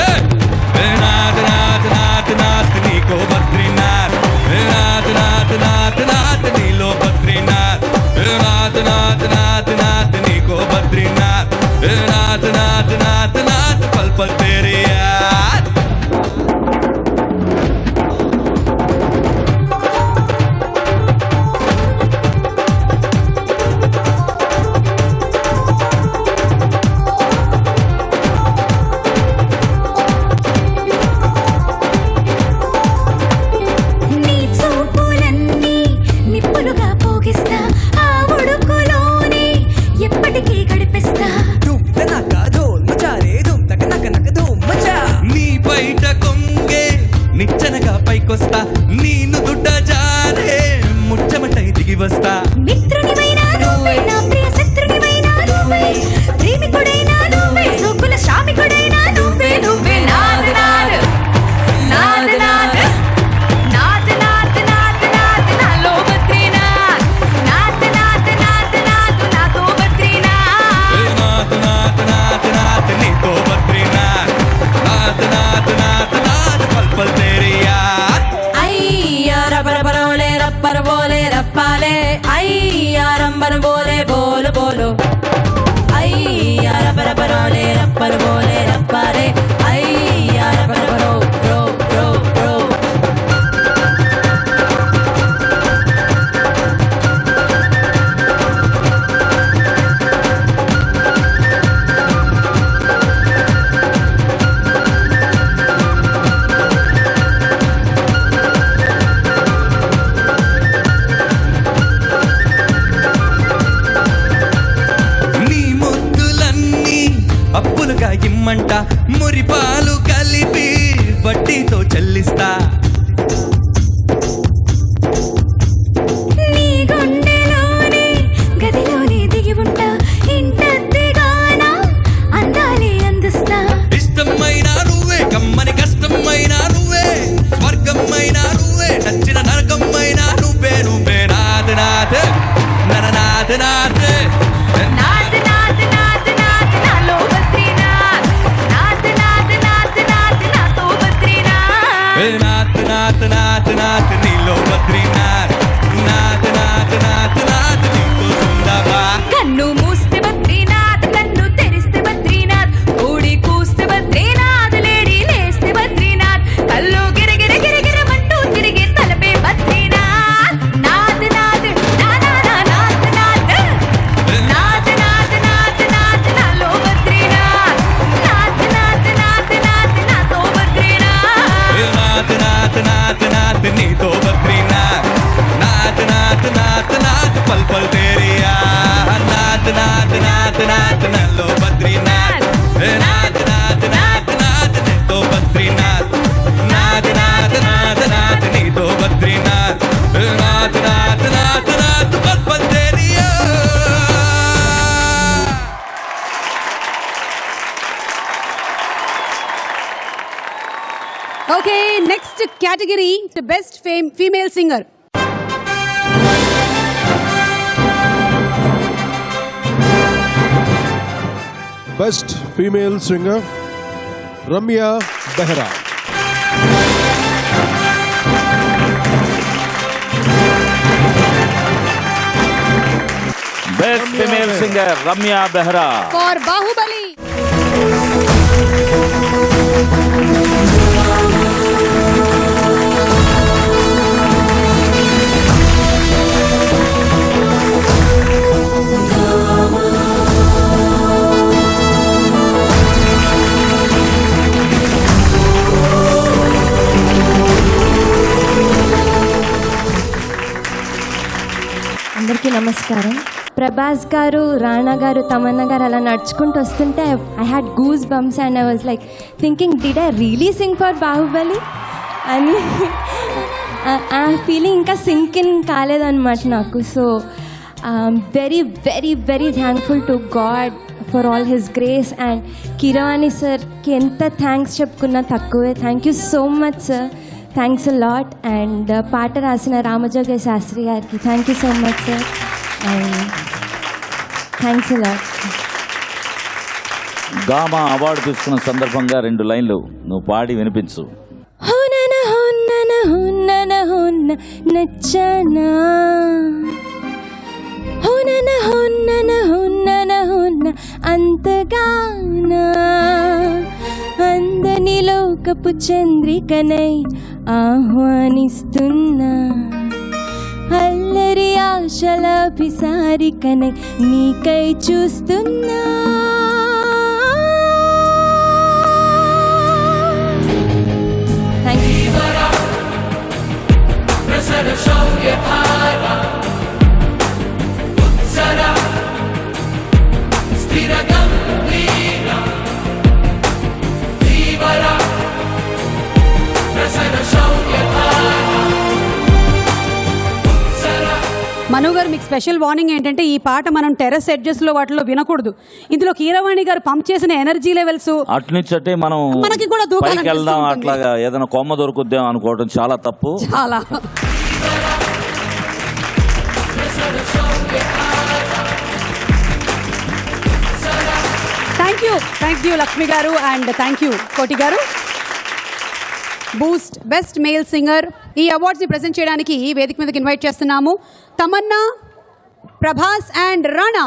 ఏ నాథ్ నాథ్ నాథ్ నాథ్ నీకో బద్రీనాథ్. ఏ నాథ్ నాథ్ నాథ్ నాథ్ నీలో బద్రీనాథ్. ఏ నాథ్ నాథ్ నాథ్ నాథ్ నీకో బద్రీనాథ్. ఏ నాథ్ నాథ్ నాథ్ నాథ్ పల్ పల్ తేరే యాద్.
నీ చూపులన్నీ నిప్పులుగా పోగిస్తా, ఆ ఉడుకులోనే ఎప్పటికీ గడిపిస్తా.
నీ బయట కొంగే నిచ్చెనగా పైకొస్తా, నేను దుడ్డ జారే ముచ్చమటై దిగి వస్తా.
మిత్రునివైనా నువ్వే, నా ప్రియ శత్రునివైనా నువ్వే, ప్రేమికుడైనా నువ్వే, సోకుల శ్రామికుడైనా నువ్వే. నువ్వే నాద్ నాద్ నాద్ నాద్ నాద్ నాద్ నాద్ నాద్ నాలో బద్రీనాథ్. నాద్ నాద్ నాద్ నాద్ నాతో బద్రీనాథ్.
ఏ నాథ్ నాథ్ నాథ్ నాథ్ నీతో బద్రీనాథ్. నాథ్ నాథ్ నాథ్ నాథ్ పల్ పల్ తేరే యాద్.
అయ్యా రబ్బర్ బరోలే రబ్బర్ బోలే రప్పాలే, అయ్యా రంబర్ బోలే బోలు బోలు. అయ్యా రబ్బర్ బరోలే రబ్బర్ బోలే రప్పాలే, అయ్యా రబ్బర్ బరో రో రో రో.
నీ ముద్దులన్నీ అంట మురిపాలు కలిపి వడ్డీతో చెల్లిస్తా.
నీ గుండెలోనే గదిలోనే దిగి ఉంటా, ఇంటద్దిగానా అందాలే అందిస్తా.
ఇష్టమైన నువ్వే, కమ్మని కష్టమైన నువ్వే, స్వర్గమైన నువ్వే, నచ్చిన నరకమైన నువ్వే. నువ్వే నాథ్ నాథ్ నరనాథ్ నాథ్
నాథ్ నాథ్ నాథ్ నాథ్ నాలో బద్రీనాథ్, నాథ్ నాథ్ నాథ్ నాథ్ నాతో బద్రీనాథ్.
నాథ్ నాథ్ నాథ్ నాథ్ నీలో బద్రీనాథ్, నాథ్ నాథ్ నాథ్ నాథ్ నీతో జిందాబాద్.
కన్ను మూస్తే బద్రీనాథ్, కన్ను తెరిస్తే బద్రీనాథ్, కోడి కూస్తే బద్రీనాథ్, లేడీ లేస్తే బద్రీనాథ్, కల్లో గిరగిర గిరగిరమంటూ తిరిగే తలపే బద్రీనాథ్. నాథ్ నాథ్ నా నా నా నాథ్ నాథ్, నాథ్ నాథ్ నాథ్ నాథ్ నాలో బద్రీనాథ్, నాథ్ నాథ్ నాథ్ నాథ్ నాతో బద్రీనాథ్.
నాథ్ నాథ్ నాథ్ నాథ్ నీతో బద్రీనాథ్, నాథ్ నాథ్ నాథ్ నాథ్ పల్ పల్ తేరియా. నాథ్ నాథ్ నాథ్ నాథ్ నల్లో బద్రీనాథ్, నాథ్ నాథ్ నాథ్ నాథ్ నీతో బద్రీనాథ్, నాథ్ నాథ్ నాథ్ నాథ్ నీతో బద్రీనాథ్, నాథ్ నాథ్ నాథ్ నాథ్ పల్ పల్ తేరియా.
Okay, next category best female singer.
Best female singer, Ramya Behra.
Best female singer Ramya Behra.
For Baahubali.
అందరికీ నమస్కారం. ప్రభాస్ గారు, రాణా గారు, తమన్నా గారు అలా నడుచుకుంటూ వస్తుంటే I had goose bumps and I was like thinking did I really sing for Baahubali అని ఆ ఫీలింగ్ ఇంకా సింక్ ఇన్ కాలేదన్నమాట నాకు. So very very very thankful to God for all his grace. And Keeravani సార్కి ఎంత థ్యాంక్స్ చెప్పుకున్నా తక్కువే. Thank you so much sir, thanks a lot. And పాట రాసిన రామజోగే శాస్త్రి గారికి thank you so much sir, and thanks a lot.
Gamma award తీసుకున్న సందర్భంగా 2 లైన్లు నువ్వు పాడి వినిపించు.
హునన హునన హునన హున్న నచ్చనా, హునన హునన హునన హున్న అంతగానా, అందని లోకపు చంద్రికనై ఆహ్వానిస్తున్నా, అల్లరి ఆశల పిసారికనై నీకై చూస్తున్నా. Thank you.
మను గారు, మీకు స్పెషల్ వార్నింగ్ ఏంటంటే ఈ పాట మనం టెర్రస్ ఎడ్జెస్లో వాటిలో వినకూడదు. ఇందులో కీరవాణి గారు పంప్ చేసిన ఎనర్జీ లెవెల్స్
అట్నుంచటే మనం
మనకి కూడా
పైకి వెళ్దాం, అట్లాగా ఏదైనా కొమ్మ దొరుకుద్దాం అనుకోవడం చాలా తప్పు.
చాలా. థ్యాంక్ యూ లక్ష్మి గారు, అండ్ థ్యాంక్ యూ కోటి గారు. బూస్ట్ బెస్ట్ మేల్ సింగర్ ఈ అవార్డ్స్ని ప్రెజెంట్ చేయడానికి ఈ వేదిక మీదకి ఇన్వైట్ చేస్తున్నాము Tamannaah, Prabhas and Rana.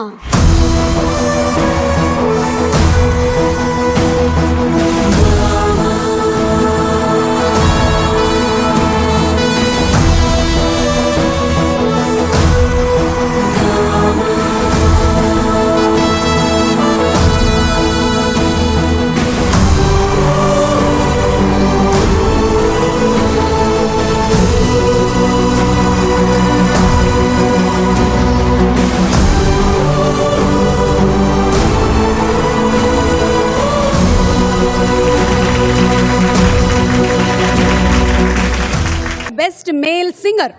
Male singer.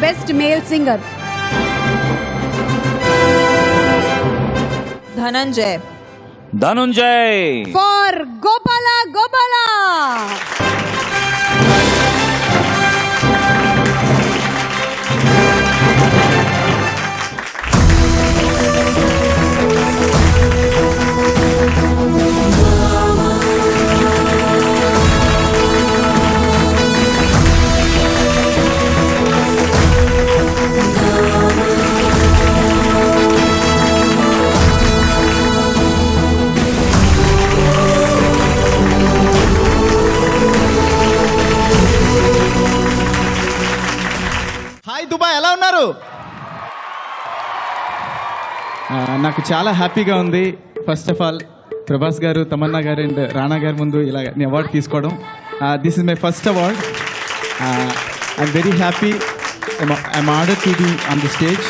Best male singer
Dhanunjay
for Gopala Gopala.
Hi Dubai, ఎలా ఉన్నారు? నాకు చాలా హ్యాపీగా ఉంది. ఫస్ట్ ఆఫ్ ఆల్ ప్రభాస్ గారు, తమన్నా గారు అండ్ రాణా గారి ముందు ఇలా అవార్డు తీసుకోవడం. This is my first award. I'm very happy. I'm honoured to be on the stage.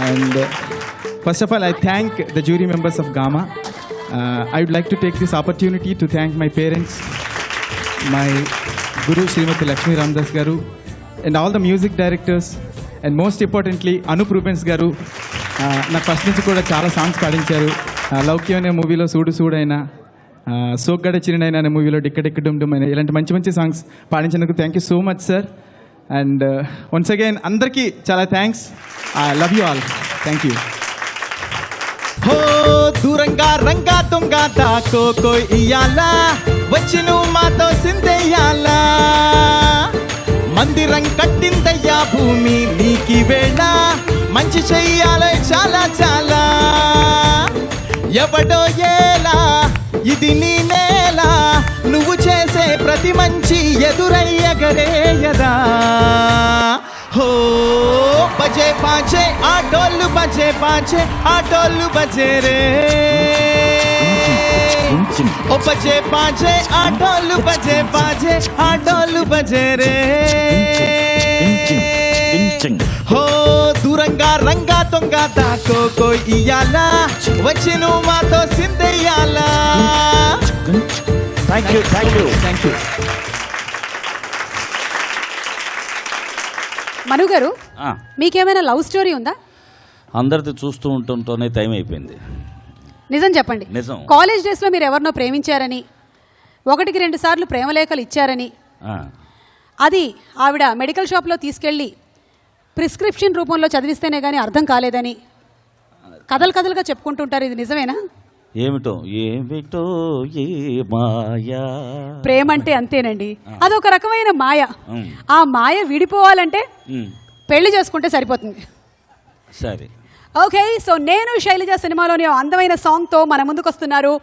And first of all I thank the jury members of GAMA. I would like to take this opportunity to thank my parents, my Guru Srimati Lakshmi Ramdas Garu, and all the music directors, and most importantly Anup Rubens Garu. నాకు first నుంచి కూడా చాలా songs పాడించారు. లౌక్యం అనే మూవీలో సూడు సూడైనా, సోగ్గడ చిరునైనా అనే మూవీలో డిక్క డుమ్ డుమ్ అయినా, ఇలాంటి మంచి మంచి సాంగ్స్ పాడించినందుకు thank you so much sir. And once again అందరికీ చాలా thanks. I love you all. Thank you. హో దూరంగా రంగా దొంగ దాకో ఇయ్యాలా, వచ్చి నువ్వు మాతో సిందెయ్యాలా, మందిరం కట్టిందయ్యా భూమి నీకి వేళ, మంచి చెయ్యాలి చాలా చాలా, ఎవడో ఏలా ఇది నీ నేల, నువ్వు చేసే ప్రతి మంచి ఎదురయ్యగరేయదా. हो बजे पाँचे आटोलू बजे पाँचे आटोलू बजे रे, ओ बजे पाँचे आटोलू बजे पाँचे आटोलू बजे रे. हो दूरंगा రంగా దొంగ దాకో ఇయ్యాలా, వచ్చి నువ్వు మాతో సిందెయ్యాలా.
Thank you thank you
thank you.
Manu garu, మీకేమైనా లవ్ స్టోరీ ఉందా?
అందరిది చూస్తూ ఉంటుంటేనే టైం అయిపోయింది.
నిజం చెప్పండి.
నిజం.
కాలేజ్ డేస్లో మీరు ఎవరినో ప్రేమించారని, 1-2 సార్లు ప్రేమలేఖలు ఇచ్చారని, అది ఆవిడ మెడికల్ షాప్లో తీసుకెళ్ళి ప్రిస్క్రిప్షన్ రూపంలో చదివిస్తేనే కానీ అర్థం కాలేదని కథలుగా చెప్పుకుంటుంటారు. ఇది నిజమేనా?
ఏమిటో ఏమిటో ఏ మాయా.
ప్రేమ అంటే అంతేనండి, అదొక రకమైన మాయ. ఆ మాయ విడిపోవాలంటే పెళ్లి చేసుకుంటే సరిపోతుంది.
సరే,
ఓకే. సో నేను శైలజ సినిమాలోని అందమైన సాంగ్తో మన ముందుకు వస్తున్నారు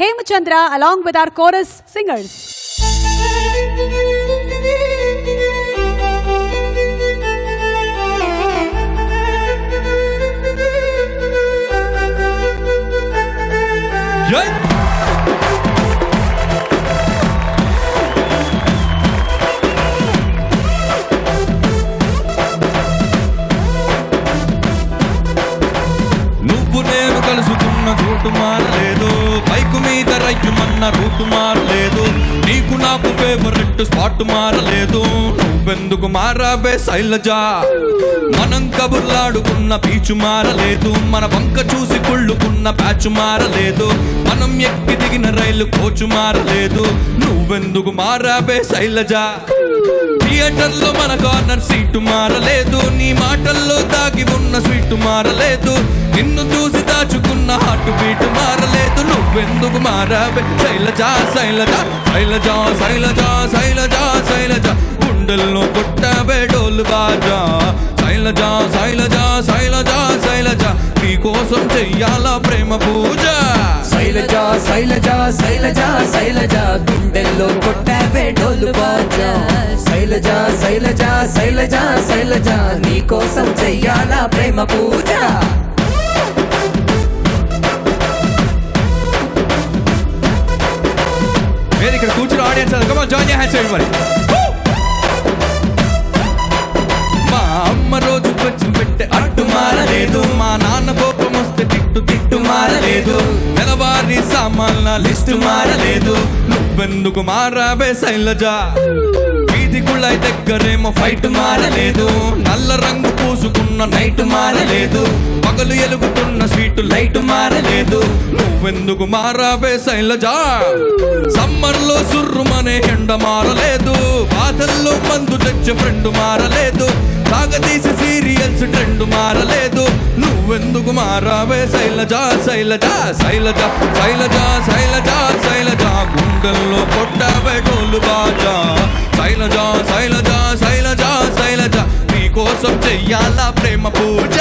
Hemachandra along with hour chorus singers.
నువ్వు నేను కలుసుకున్న చోటు మారలేదు, బైకు మీద రైతుమన్న రూటు మారలేదు, నీకు నాకు ఫేవరెట్ స్పాట్ మారలేదు. నువ్వెందుకు మారాబే శైలజా, మనం కబుర్లాడుకున్న పీచు మారలేదు, మన వంక చూసి కుళ్ళుకున్న ప్యాచు మారలేదు, మనం ఎక్కి దిగిన రైలు కోచు మారలేదు. నువ్వెందుకు మారాబే శైలజా, థియేటర్లో మన కార్నర్ సీటు మారలేదు, నీ మాటల్లో దాగి ఉన్న స్వీటు మారలేదు, నిన్ను చూసి దాచుకున్న హార్ట్ బీట్ మారలేదు. నువ్వెందుకు మారావే శైలజా శైలజా శైలజా శైలజా శైలజా శైలజా, గుండెల్లో కొట్టావే డోలు బాజా. శైలజా శైలజా శైలజా శైలజా, నీ కోసం చెయ్యాలా ప్రేమ పూజ.
శైలజా శైలజా శైలజా శైలజా, గుండెల్లో కొట్టావే డోలు బాజా. శైలజా శైలజా శైలజా శైలజా, నీ కోసం చెయ్యాలా ప్రేమ పూజ.
నేను ఇక్కడ కూర్చుని ఆడియన్స్ జాయిన్ హ్యాండ్స్ మరి. మా అమ్మ రోజు వచ్చి పెట్టే అడ్డు మారలేదు, మా నాన్న కోపం వస్తే తిట్టు మారలేదు, నెలవారి మరి సామాన్ల లిస్టు మారలేదు, నువ్వెందుకు మారావే శైలజ? వీధి కుళాయి దగ్గరేమో ఫైట్ మారలేదు, నల్ల రంగు పూసుకున్న నైట్ మారలేదు, పగలు ఎలుగుతున్న స్వీట్ లైట్ మారలేదు, నువ్వెందుకు మారావే శైలజ? సమ్మర్ లో సుర్రుమనే ఎండ మారలేదు, బాధల్లో మందు తెచ్చే ఫ్రెండ్ మారలేదు, సాగదీసి సీరియల్స్ ట్రెండ్ మారలేదు, నువ్వెందుకు మారావే శైలజ? శైలజ శైలజ శైలజ శైలజ శైలజ గుండెల్లో కొట్టావే డోలు బాజా. శైలజ శైలజ శైలజ శైలజ నీకోసం చెయ్యాలా ప్రేమ పూజ.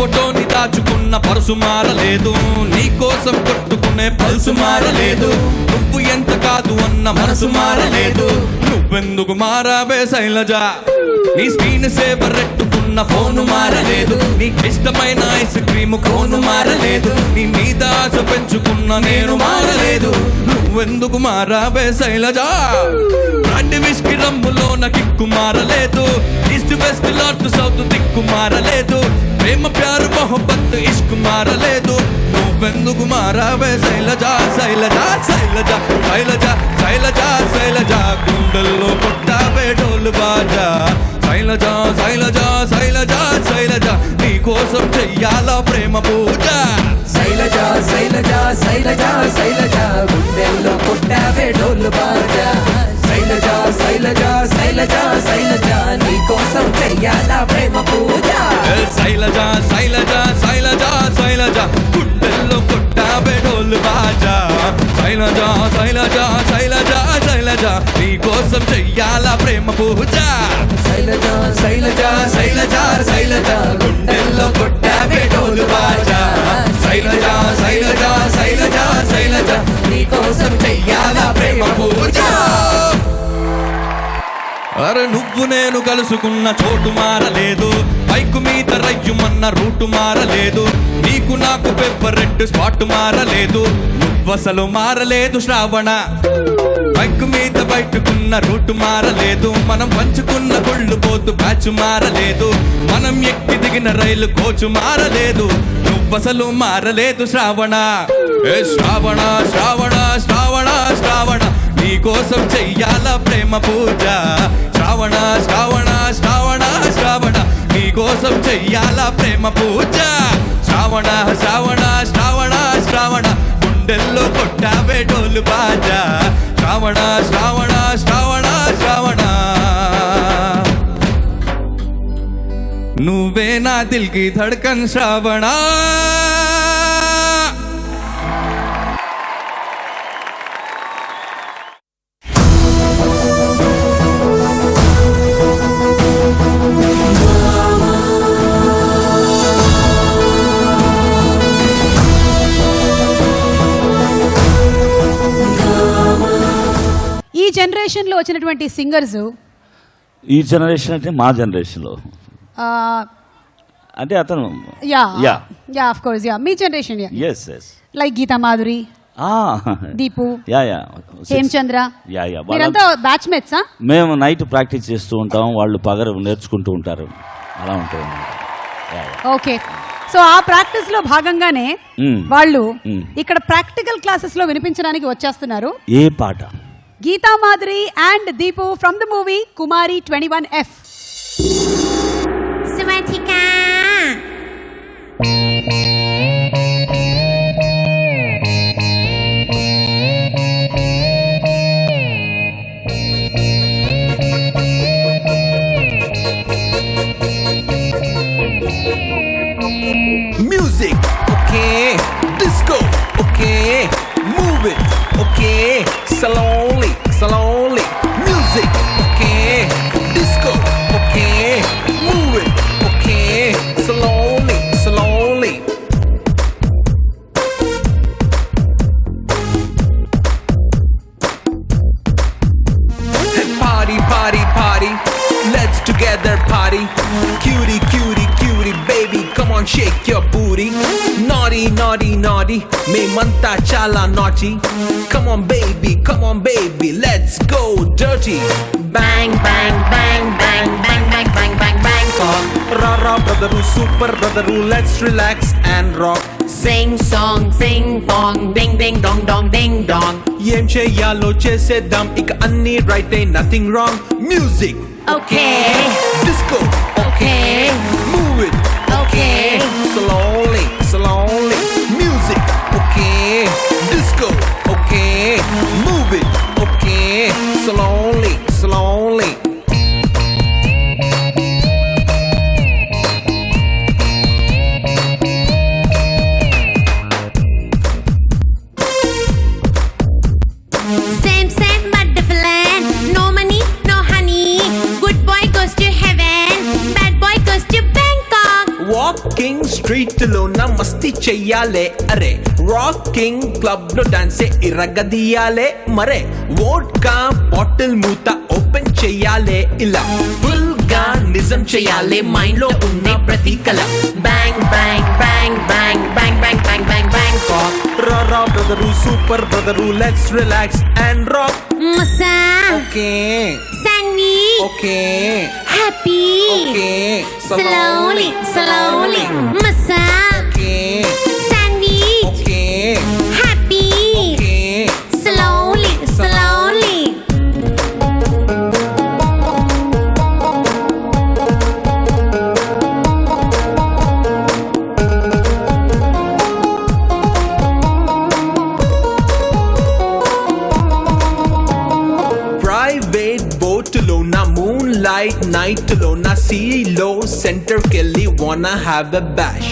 ఫోటోని దాచుకున్న పరుసు మారలేదు, నీ కోసం కొట్టుకునే పల్సు మారలేదు, నువ్వు ఎంత కాదు అన్న మనసు మారలేదు, నువ్వెందుకు మారావే శైలజ? నీ స్క్రీన్ సేవర్ రెట్టుకున్న ఫోను మారలేదు, నీకు ఇష్టమైన ఐస్ క్రీమ్ కోను మారలేదు, నీ మీద ఆశ పెంచుకున్న నేను మారలేదు, నువ్వెందుకు మారావే శైలజ? బ్రాండ్ విస్కీ రంబులోన కిక్కు మారలేదు, ఈస్ట్ వెస్ట్ నార్త్ సౌత్ దిక్కు మారలేదు, ప్రేమ ప్యారు మొహబ్బత్ ఇష్క్ మారలేదు, నువ్వెందుకు మారావే శైలజ? శైలజ శైలజ శైలజ శైలజ శైలజ గుండెల్లో కొట్టావే డోలు బాజా. శైలజ శైలజ శైలజ శైలజ నీకోసం చెయ్యాలా ప్రేమ పూజ.
శైలజ శైలజ శైలజ శైలజ గుండెల్లో కొట్టావే డోలు బాజా. శైలజ శైలజ శైలజ శైలజ నీకోసం చెయ్యాలా ప్రేమ పూజ.
శైలజ శైలజ శైలజ శైలజ గుండెల్లో కొట్టావే డోలు బాజా. శైలజ శైలజ శైలజ శైలజ నీకోసం చెయ్యాలా ప్రేమ పూజ.
శైలజ శైలజ శైలజ శైలజ గుండెల్లో కొట్టావే డోలు బాజా. శైలజ శైలజ శైలజ శైలజ నీకోసం చెయ్యాలా ప్రేమ పూజ.
అరే నువ్వు నేను కలుసుకున్న చోటు మారలేదు, బైకు మీద రయ్యుమన్న రూటు మారలేదు, నీకు నాకు ఫేవరెట్ స్పాట్ మారలేదు, నువ్వసలు మారలేదు శ్రావణ. బైక్ మీద బయటకున్న రూటు మారలేదు, మనం పంచుకున్న గుళ్ళు పోతు బ్యాచ్ మారలేదు, మనం ఎక్కి దిగిన రైలు కోచు మారలేదు, నువ్వసలు మారలేదు శ్రావణ. ఏ శ్రావణ శ్రావణ శ్రావణ శ్రావణ నీకోసం చెయ్యాలా ప్రేమ పూజ. శ్రావణ శ్రావణ శ్రావణ శ్రావణ నీకోసం చెయ్యాలా ప్రేమ పూజ. శ్రావణ శ్రావణ శ్రావణ శ్రావణ గుండెల్లో కొట్టావే డోలు బాజా. శ్రావణ శ్రావణ శ్రావణ శ్రావణ నువ్వే నా దిల్ కి ధడ్కన్ శ్రావణ.
ఈ జనరేషన్లో వచ్చినటువంటి సింగర్స్,
ఈ జనరేషన్ అంటే మా జనరేషన్లో అంటే అతను
ఆఫ్ కోర్స్ మీ generation
yes yes
like Geetha Madhuri, Deepu, Hemachandra, మీరంతా బ్యాచ్మేట్సా?
మేము నైట్ ప్రాక్టీస్ చేస్తూ ఉంటాం, వాళ్ళు పగరు నేర్చుకుంటూ ఉంటారు, అలా ఉంటుంది.
ఓకే, సో ఆ ప్రాక్టీస్ లో భాగంగానే వాళ్ళు ఇక్కడ ప్రాక్టికల్ క్లాసెస్ లో వినిపించడానికి వచ్చేస్తున్నారు.
ఏ పాట?
Geetha Madhuri and Deepu from the movie Kumari 21F.
సుమతికా
Music, okay. Disco, okay. Move it, okay. Slowly, slowly. Music, okay. Disco, okay. Move it, okay. Slowly, slowly. Hey, party, party, party. let's together party. Cutie, cutie, cutie, baby, come on, shake your booty. Naughty, naughty, naughty, మేమంతా చాలా naughty. Come on, baby, let's go dirty. Bang, bang, bang, bang, bang, bang, bang, bang, Bangkok. Rara brother, super brother, let's relax and rock.
Sing song, sing bong, ding ding dong dong ding dong.
ఏం చెయ్యాలో చేసేద్దాం ఇక అన్ని right అయి nothing wrong. Music,
Okay,
disco,
okay,
move it,
okay.
slowly, slowly. Music, okay, disco, okay, move it, okay, slowly, slowly.
Same same but different. No money, no honey. Good boy goes to heaven. Bad boy goes to Bangkok.
Walking street లో నా మస్తీ చెయ్యాలే అరే rocking club లో డాన్సే ఇరగదీయాలే మరే vodka bottle మూత open చెయ్యాలే ఇలా full గా నిజం చెయ్యాలే మైండ్ లో ఉన్న ప్రతి కల bang bang bang bang bang bang bang bang Bangkok రా brother super brother let's relax and rock
Masa,
okay
Sandy,
okay,
happy.
okay,
Slowly, slowly. Masa,
okay,
Sandy,
okay,
happy.
okay.
Slowly, slowly.
Private బోట్లో నా moonlight night లో నా సీలో center కెళ్ళి wanna have a bash.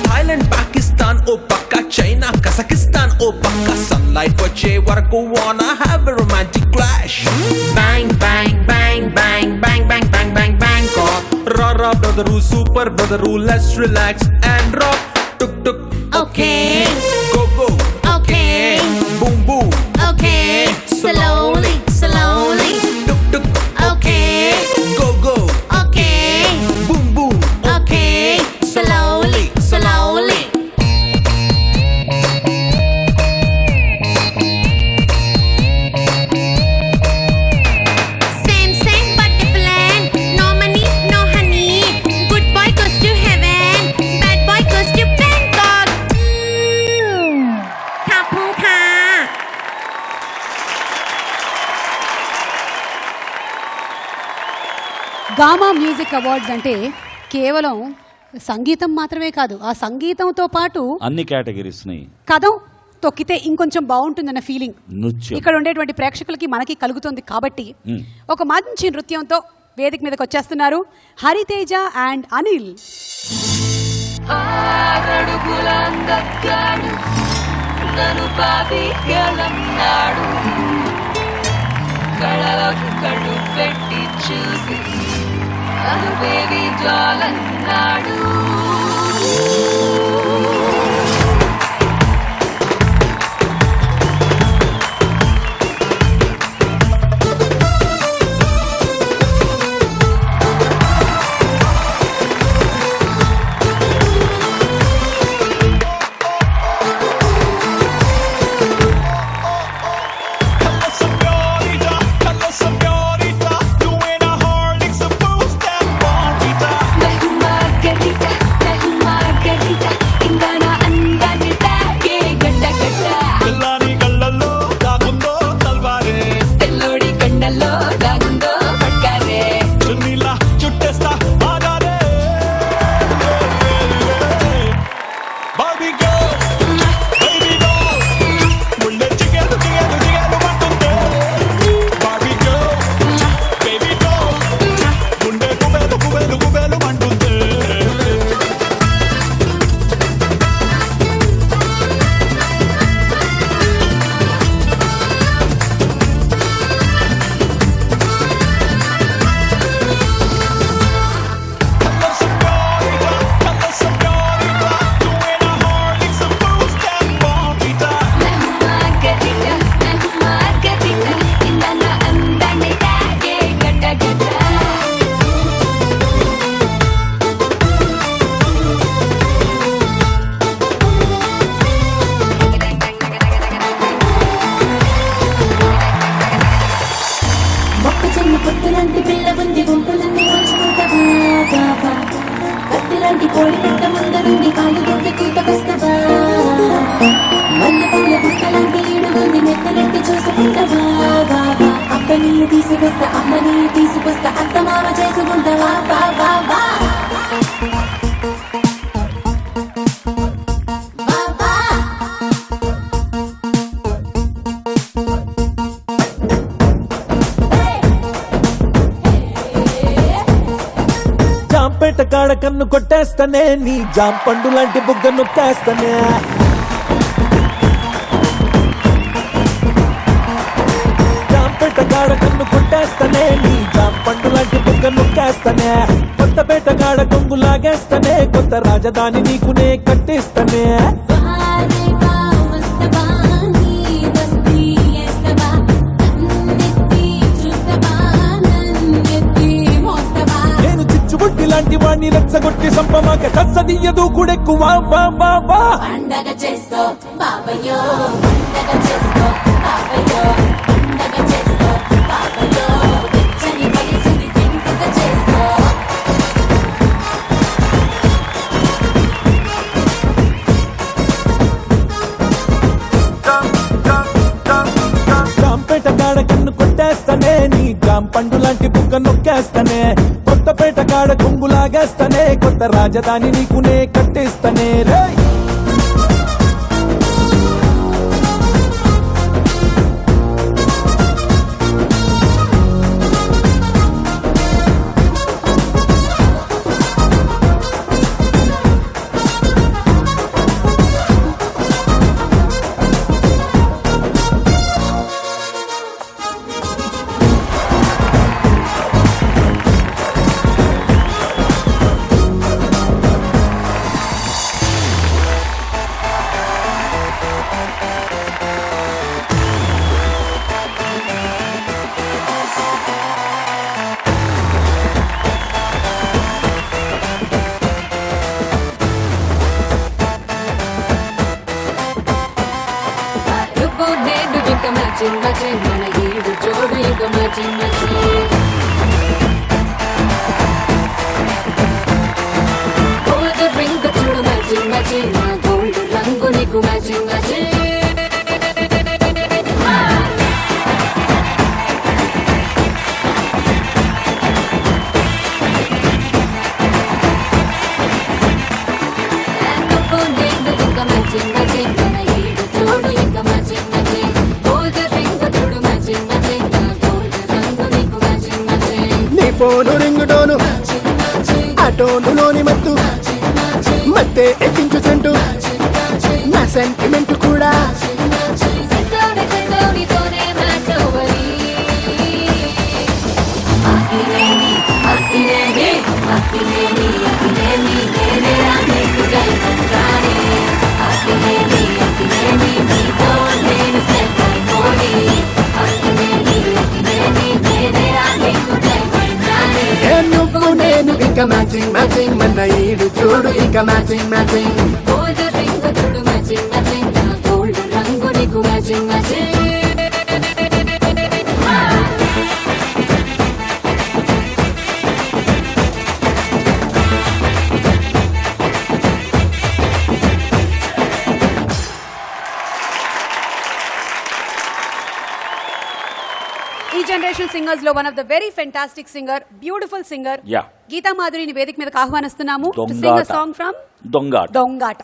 Thailand Pakistan ఓ పక్క China Kazakhstan ఓ పక్క sunlight వచ్చే వరకు wanna have a romantic clash.
Bang, bang, bang, bang, bang, bang, bang, bang, Bangkok.
Rara brother, super brother, let's relax and rock. Tuk tuk,
Okay,
go go,
okay,
boom boom,
okay. Slowly, slowly.
tuk tuk,
Okay,
go go,
okay,
boom boom,
okay. Slowly, slowly. Same, same but different. No money, no honey. Good boy goes to heaven. Bad boy goes to Bangkok. Kapung ka.
Gamma music awards అంటే కేవలం సంగీతం మాత్రమే కాదు, ఆ సంగీతంతో పాటు
అన్ని categories ని
కథం తొక్కితే ఇంకొంచెం బాగుంటుందన్న ఫీలింగ్
నృత్యం
ఇక్కడ ఉండేటువంటి ప్రేక్షకులకి మనకి కలుగుతుంది కాబట్టి ఒక మంచి నృత్యంతో వేదిక మీదకి వచ్చేస్తున్నారు హరితేజ అండ్ అనిల్.
ఆరడుగుల అందగాడు నన్ను బాబిగలన్నాడు కళ్ళలోకి కళ్ళు పెట్టి చూసి నన్ను బేబీ డాల్ అన్నాడు కన్ను పొత్తులాంటి పిల్ల ఉంది గుంపులన్నీ ఉంచుకుంటావా కత్తిలాంటి కోడి పెట్ట ముందరుండి కాలు దొంగ కూతకొస్తావా మల్లె పూల బుక్కలాంటి ఈడు ఉంది మెత్తనెట్టి చూసుకుంటావా అప్పని తీసుకొస్తా అమ్మని తీసుకొస్తా అత్త మామ చేసుకుంటావా వా వా వా
జాంపేట కాడ కన్ను కొట్టేస్తానే నీ జాంపండు లాంటి బుగ్గ నొక్కేస్తానే జాంపేట కాడ కన్ను కొట్టేస్తానే నీ జాంపండు లాంటి బుగ్గ నొక్కేస్తానే కొత్తపేట కాడ కొంగు లాగేస్తానే కొత్త రాజధాని నీకునే కట్టిస్తానే బుట్టి లాంటి వాణ్ణి రెచ్చగొట్టి సంపమాక కచ్చదీయదు కూడెక్కువ
పండగ చేసుకో బాబయ్యో పండగ చేసుకో బాబయ్యో పండగ చేసుకో బాబయ్యో వెచ్చని వయసుని తింటుక చేసుకో
జాంపేట కాడ కన్ను కొట్టేస్తానే నీ జాంపండు లాంటి బుగ్గ నొక్కేస్తానే కొత్తపేట కాడ కొంగులాగేస్తానే కొత్త రాజధాని నీకునే కట్టిస్తానే రే
మన ఈడు జోడు ఇక మచి మచి గోల్డ్ రింగ్ చూడు మచి మచి నా గోల్డ్ రంగు నీకు మచి మచి
ఫోను రింగు టోను ఆ టోనులోని మత్తు మత్తే ఎక్కించు సెంటు నా సెంటిమెంట్ కూడా నువ్వు నేను ఇక మ్యాచింగ్ మ్యాచింగ్ మన ఈడు చూడు ఇక మ్యాచింగ్ మ్యాచింగ్
గోల్డ్ రింగ్ చూడు మ్యాచింగ్ మ్యాచింగ్ నా గోల్డ్ రంగు నీకు మ్యాచింగ్ మ్యాచింగ్
ఈ జనరేషన్ సింగర్స్ లో one of the very fantastic singer, beautiful singer Geetha మాధురిని వేదిక మీదకి ఆహ్వానిస్తున్నాము. To sing a song from Dongata.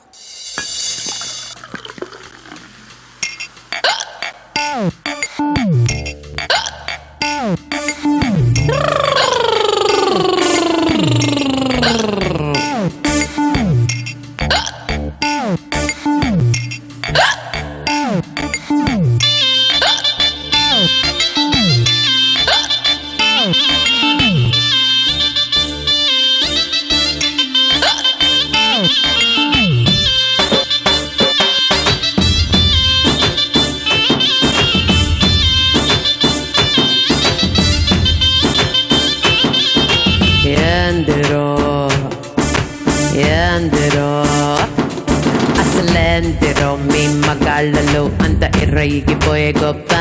అసలేందిరో మీ మగాళ్ళలో అంత ఎర్రయిగిపోయే గొప్ప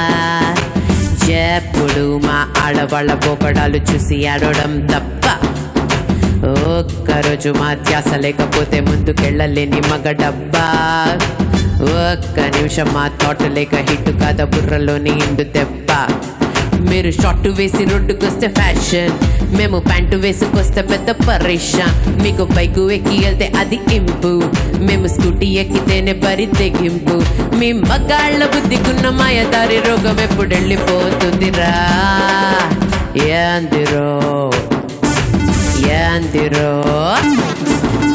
ఎప్పుడు మా ఆడవాళ్ళ పోకడాలు చూసి ఆడడం తప్ప, ఒక్కరోజు మా ధ్యాస లేకపోతే ముందుకెళ్ళలేని మగ డబ్బా, ఒక్క నిమిషం మా తోట లేక హిట్ కాద బుర్రలోని ఇండు దెబ్బ. మీరు షార్ట్ వేసి రోడ్డుకొస్తే ఫ్యాషన్, మేము ప్యాంటు వేసుకొస్తే పెద్ద పరేషాన్. మీకు బైకు ఎక్కి వెళ్తే అది ఇంపు, మేము స్కూటీ ఎక్కితేనే బరి తెగింపు. మీ మగాళ్ళ బుద్ధికున్న మాయదారి రోగం ఎప్పుడు వెళ్ళిపోతుందిరా. యాందిరో యాందిరో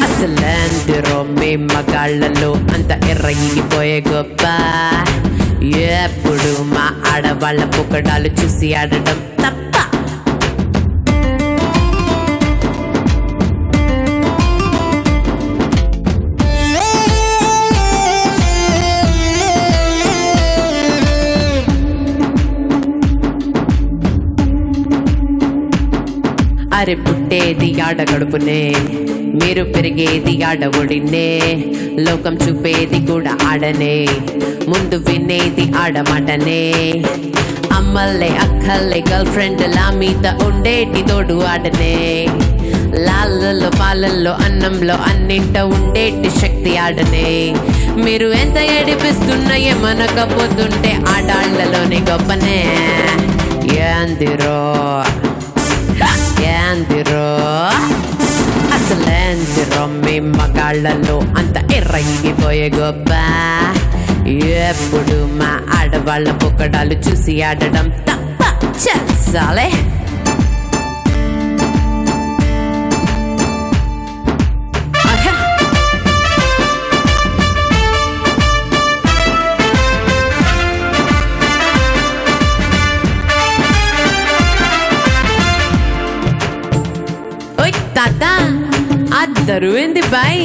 అసలేందిరో మీ మగాళ్ళలో అంత ఎర్రగిపోయే గొప్ప, ఎప్పుడు మా ఆడవాళ్ళ పొక్కడాలు చూసి ఆడడం తప్ప. అరే పుట్టేది ఆడగడుపునే, మీరు పెరిగేది ఆడవుడినే, లోకం చూపేది కూడా ఆడనే, ముందు వినేది ఆడమాటనే. అమ్మల్లే అక్కల్లే గర్ల్ ఫ్రెండ్ లా మీద ఉండేటి తోడు ఆడనే, లాలలో పాలల్లో అన్నంలో అన్నింట ఉండేటి శక్తి ఆడనే. మీరు ఎంత ఏడిపిస్తున్నా ఏమనకపోతుంటే ఆడాళ్లలోని గొప్పనే. యాందిరో యాందిరో అసలేందిరో మీ మగాళ్ళలో అంత ఎర్రగిపోయే గొప్ప, ఎప్పుడు మా ఆడవాళ్ళ పొక్కడాలు చూసి ఆడడం తప్ప. చాలే తాత ఆ దరువేంది బాయ్,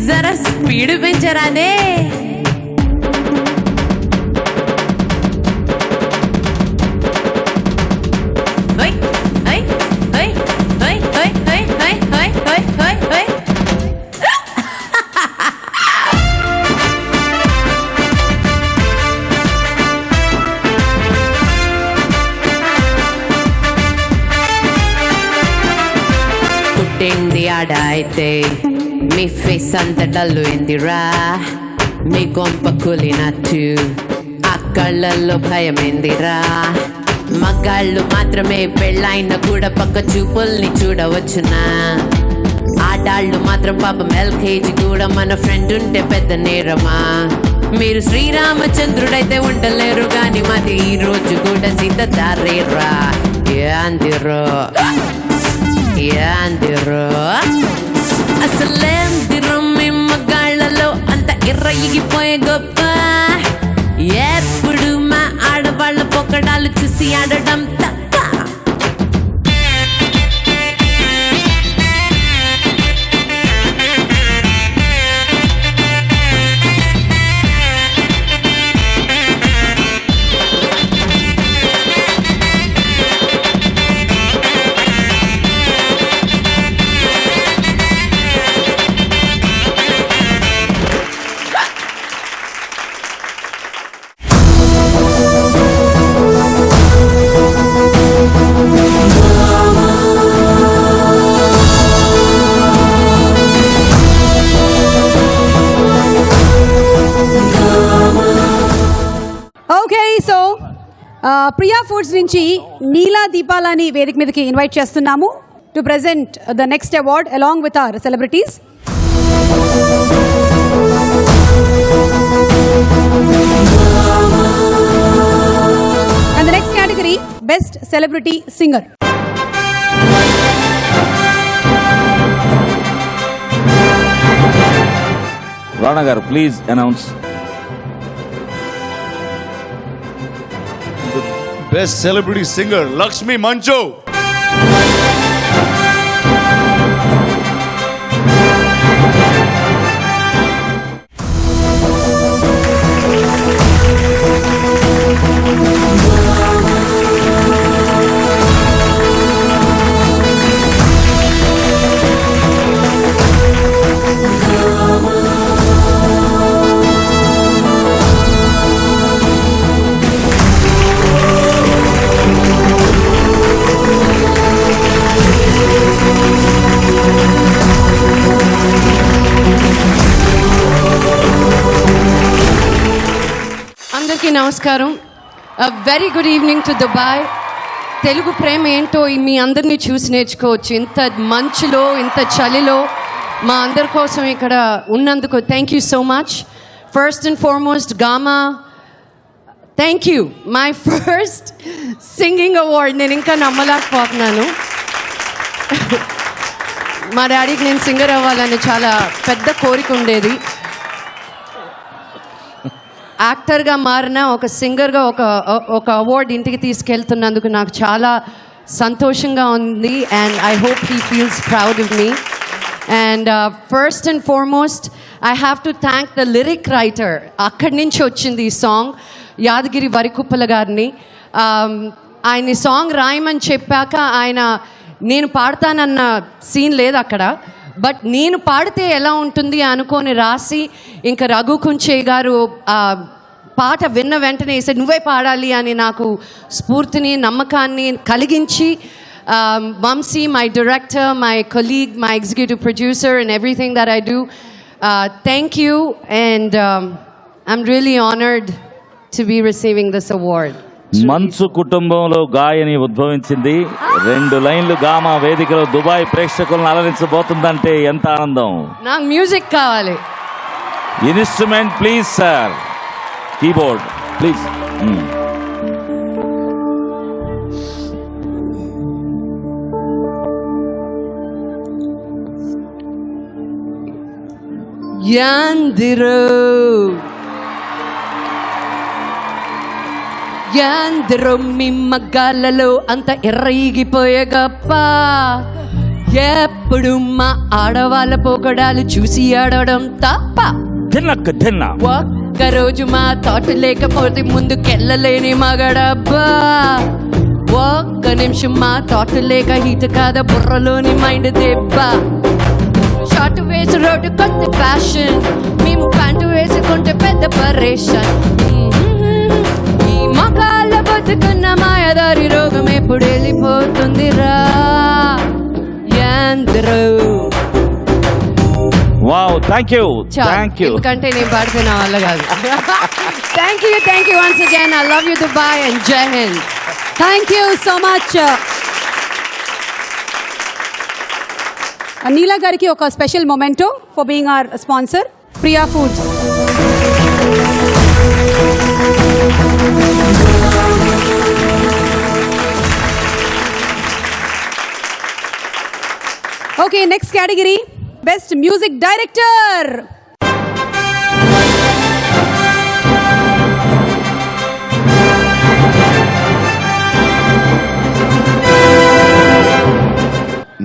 జరా స్పీడ్ పెంచరాదే. పుట్టింది ఆడ అయితే మీ ఫేస్ అంత డల్లు ఏందిరా, మీ గొంప కూలినట్టు ఆ కళ్ళల్లో భయమేందిరా. మగాళ్ళు మాత్రమే పెళ్ళైన కూడా పక్క చూపుల్ని చూడవచ్చునా, ఆడాళ్ళు మాత్రం పాపం ఎల్కేజీ కూడా మన ఫ్రెండ్ ఉంటే పెద్ద నేరమా. మీరు శ్రీరామచంద్రుడైతే ఉండలేరు గాని మాది ఈ రోజు కూడా సీత దారేరా. యాందిరో యాందిరో అసలేందిరో మీ మగాళ్ళలో అంత ఎర్రగిపోయే గొప్ప, ఎప్పుడు మా ఆడవాళ్ళ పొక్కడాలు చూసి ఆడడం తప్ప.
ఓకే, సో ప్రియా ఫుడ్స్ నుంచి నీలా దీపాలని వేదిక మీదకి ఇన్వైట్ చేస్తున్నాము to present the next award along with our celebrities. And the next category best celebrity singer.
Rana garu please announce.
Best celebrity singer Lakshmi Mancho.
అందరికీ నమస్కారం. Very good evening to Dubai. Telugu ప్రేమ ఏంటో మీ అందరినీ చూసి నేర్చుకోవచ్చు. ఇంత మంచులో, ఇంత చలిలో మా అందరి కోసం ఇక్కడ ఉన్నందుకు thank you so much. First and foremost gamma, thank you. My first singing award. నేను ఇంకా నమ్మలేకపోతున్నాను. మా డాడీకి నేను సింగర్ అవ్వాలని చాలా పెద్ద కోరిక ఉండేది. యాక్టర్గా మారిన ఒక సింగర్గా ఒక అవార్డు ఇంటికి తీసుకెళ్తున్నందుకు నాకు చాలా సంతోషంగా ఉంది. And I hope he feels proud of me. And first and foremost I have to thank the lyric writer. అక్కడి నుంచి వచ్చింది ఈ సాంగ్, యాదగిరి వరికుప్పల గారిని. ఆయన ఈ సాంగ్ రాయమని చెప్పాక ఆయన నేను పాడతానన్న సీన్ లేదు అక్కడ, బట్ నేను పాడితే ఎలా ఉంటుంది అనుకొని రాసి ఇంకా రఘు కుంచే గారు పాట విన్న వెంటనే వేసాడు నువ్వే పాడాలి అని నాకు స్ఫూర్తిని నమ్మకాన్ని కలిగించి Vamsi, my director, my colleague, my executive producer and everything that I do, thank you. And I'm really honoured to be receiving this award.
Manchu కుటుంబంలో గాయని ఉద్భవించింది. 2 లైన్లు గామా వేదికలో దుబాయ్ ప్రేక్షకులను అలరించబోతుందంటే ఎంత ఆనందం.
నాకు మ్యూజిక్ కావాలి.
Instrument please sir. Keyboard please.
యాందిరో మీ మగ్గాలలో అంత ఎర్రయిగిపోయే గప్ప, ఎప్పుడు మా ఆడవాళ్ళ పోకడాలు చూసి ఆడడం తప్ప. ఒక్కరోజు మా తోట లేకపోతే ముందుకెళ్ళలేని మగడబ్బా. ఒక్క నిమిషం మా తోట లేక హీట్ కాదా బుర్రలోని మైండ్ దెబ్బ. షార్ట్ వేసి రోడ్డు కొత్త ఫ్యాషన్, మేము ప్యాంటు వేసుకుంటే పెద్ద పరేషన్. మగాళ్ళ బతుకున్న మాయదారి రోగం ఎప్పుడు వెళ్ళిపోతుందిరా యాంద్రో.
Wow, thank you.
ఎందుకంటే నేను పాడితే నా వల్ల కాదు. Thank you once again. I love you Dubai and Jai Hind.
Thank you so much. Neela గారికి ఒక special memento for being our sponsor, Priya Foods. Okay, next category, Best Music Director.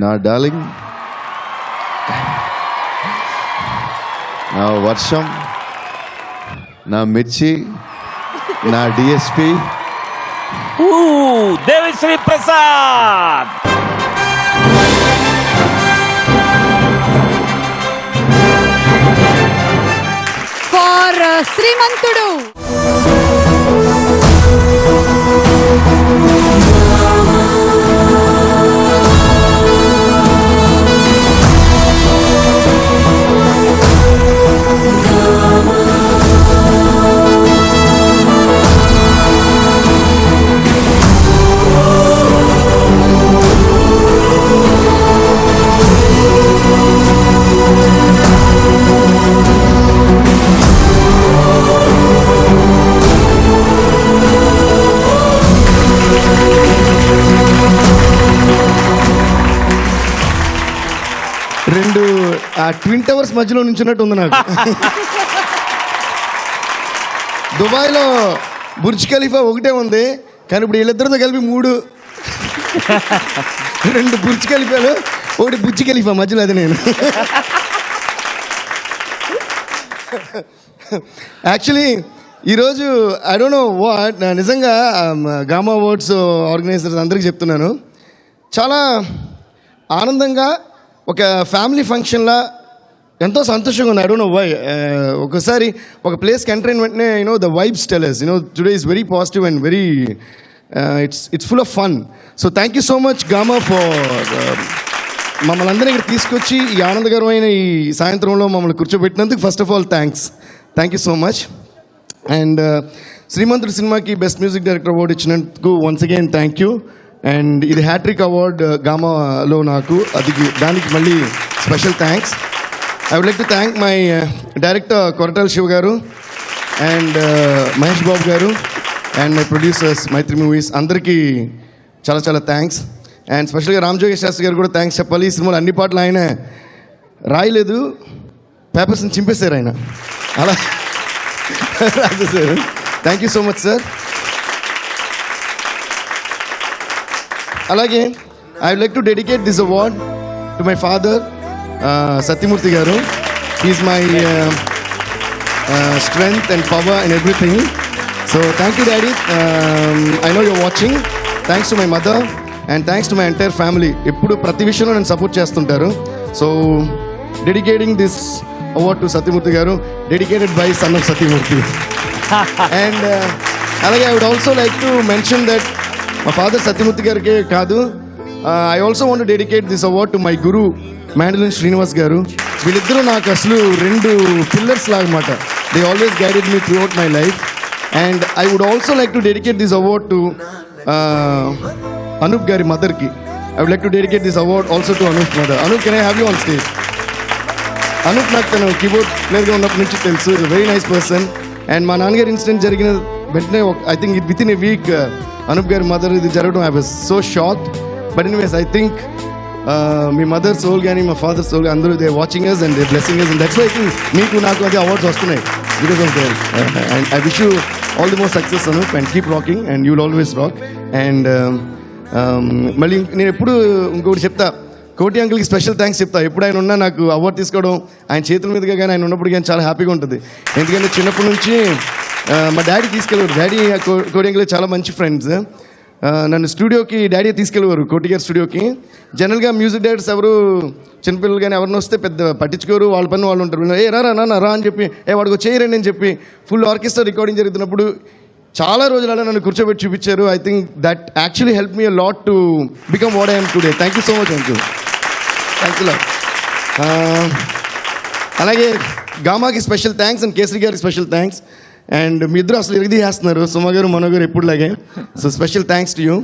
నా డార్లింగ్, నా వర్షం, నా మిర్చి, నా DSP
Devi Sri Prasad.
For Srimanthudu.
Twin towers మధ్యలో నుంచున్నట్టు ఉంది నాకు. దుబాయ్లో బుర్జ్ ఖలీఫా ఒకటే ఉంది, కానీ ఇప్పుడు వీళ్ళిద్దరితో కలిపి 2 బుర్జ్ ఖలీఫాలు, ఒకటి బుర్జ్ ఖలీఫా మధ్యలో. అది నేను యాక్చువల్లీ ఈరోజు ఐ డోంట్ నో వాట్, నిజంగా గామా అవార్డ్స్ ఆర్గనైజర్స్ అందరికీ చెప్తున్నాను, చాలా ఆనందంగా ఒక ఫ్యామిలీ ఫంక్షన్లా ఎంతో సంతోషంగా ఉంది. I don't know why. ఒకసారి ఒక ప్లేస్కి ఎంటర్ అయిన వెంటనే the vibes tell us today is very positive and very it's full of fun. So thank you so much Gama for మమ్మల్ని అందరినీ ఇక్కడ తీసుకొచ్చి ఈ ఆనందకరమైన ఈ సాయంత్రంలో మమ్మల్ని కూర్చోబెట్టినందుకు first of all thank you so much. And Srimanthudu సినిమాకి బెస్ట్ మ్యూజిక్ డైరెక్టర్ అవార్డు ఇచ్చినందుకు once again thank you. And ఇది హ్యాట్రిక్ అవార్డ్ గామాలో నాకు, దానికి మళ్ళీ special thanks. I would like to thank my director Koratala Siva గారు అండ్ మహేష్ బాబు గారు and my producers Mythri Movies అందరికీ చాలా చాలా థ్యాంక్స్. అండ్ స్పెషల్గా రామ్ జోగేష్ శాస్త్రి గారు కూడా థ్యాంక్స్ చెప్పాలి. ఈ సినిమాలో అన్ని పాటలు ఆయన రాయలేదు, పేపర్స్ని చింపేశారు ఆయన, అలా రాసేసారు. Thank you so much sir. అలాగే I would like to dedicate this award to my father Satyamurthy garu. He's my strength and power and everything. So thank you daddy, I know you're watching. Thanks to my mother and thanks to my entire family. ఎప్పుడు ప్రతి విషయంలో నన్ను support చేస్తుంటారు. So dedicating this award to Satyamurthy garu, dedicated by son of Satyamurthy. And అలాగే I would also like to mention that మా father Satyamurthy గారికి కాదు, I also want dedicate this award to my guru mandolin Srinivas garu. వీళ్ళిద్దరూ నాకు అసలు 2 పిల్లర్స్ లాగమాట. They always guided me throughout my life. And I would also like to dedicate this award to Anoop గారి మదర్కి. I would like to dedicate this award also to Anoop mother. Anoop, can I have you on stage? Anoop నాకు తను keyboard ప్లేయర్గా ఉన్నప్పటి నుంచి తెలుసు. Is very nice person. And మా నాన్నగారి ఇన్సిడెంట్ జరిగిన వెంటనే I think with in a week Anup గారి మదర్ ఇది జరగడం I was so shocked. But anyways I think మీ మదర్ సోల్ కానీ మా ఫాదర్ సోల్ అందరూ they watching us and they blessing us. And that's why I think మీకు నాకు అదే అవార్డ్స్ వస్తున్నాయి because of their. And I wish you all the most success Anoop and keep rocking and you will always rock. And మళ్ళీ నేను ఎప్పుడు ఇంకొకటి చెప్తా, కోటి అంకుల్కి స్పెషల్ థ్యాంక్స్ చెప్తా. ఎప్పుడు ఆయన ఉన్నా నాకు అవార్డు తీసుకోవడం ఆయన చేతుల మీదుగా కానీ ఆయన ఉన్నప్పుడు కానీ చాలా హ్యాపీగా ఉంటుంది. ఎందుకంటే చిన్నప్పటి నుంచి మా డాడీ తీసుకెళ్ళేవారు. డాడీ కోటి అంకుల్ చాలా మంచి ఫ్రెండ్స్. నన్ను స్టూడియోకి డాడీ తీసుకెళ్ళేవారు, కోటి గారి స్టూడియోకి. జనరల్గా మ్యూజిక్ డైరెక్టర్స్ ఎవరు చిన్నపిల్లలు కానీ ఎవరిని వస్తే పెద్ద పట్టించుకోరు, వాళ్ళ పని వాళ్ళు ఉంటారు. ఏ రా రా అని చెప్పి వాడికి చేయరండి అని చెప్పి ఫుల్ ఆర్కెస్ట్రా రికార్డింగ్ జరుగుతున్నప్పుడు చాలా రోజులు అలా నన్ను కూర్చోబెట్టి చూపించారు. I think that actually help me a lot to become what I am today. Thank you so much uncle. Thanks a lot. అలాగే గామాకి స్పెషల్ థ్యాంక్స్ అండ్ కేసరి గారికి స్పెషల్ థ్యాంక్స్. అండ్ మీ ఇద్దరు అసలు ఎరిగి చేస్తున్నారు, సుమ గారు మనో గారు ఎప్పుడులాగే. So special thanks to you.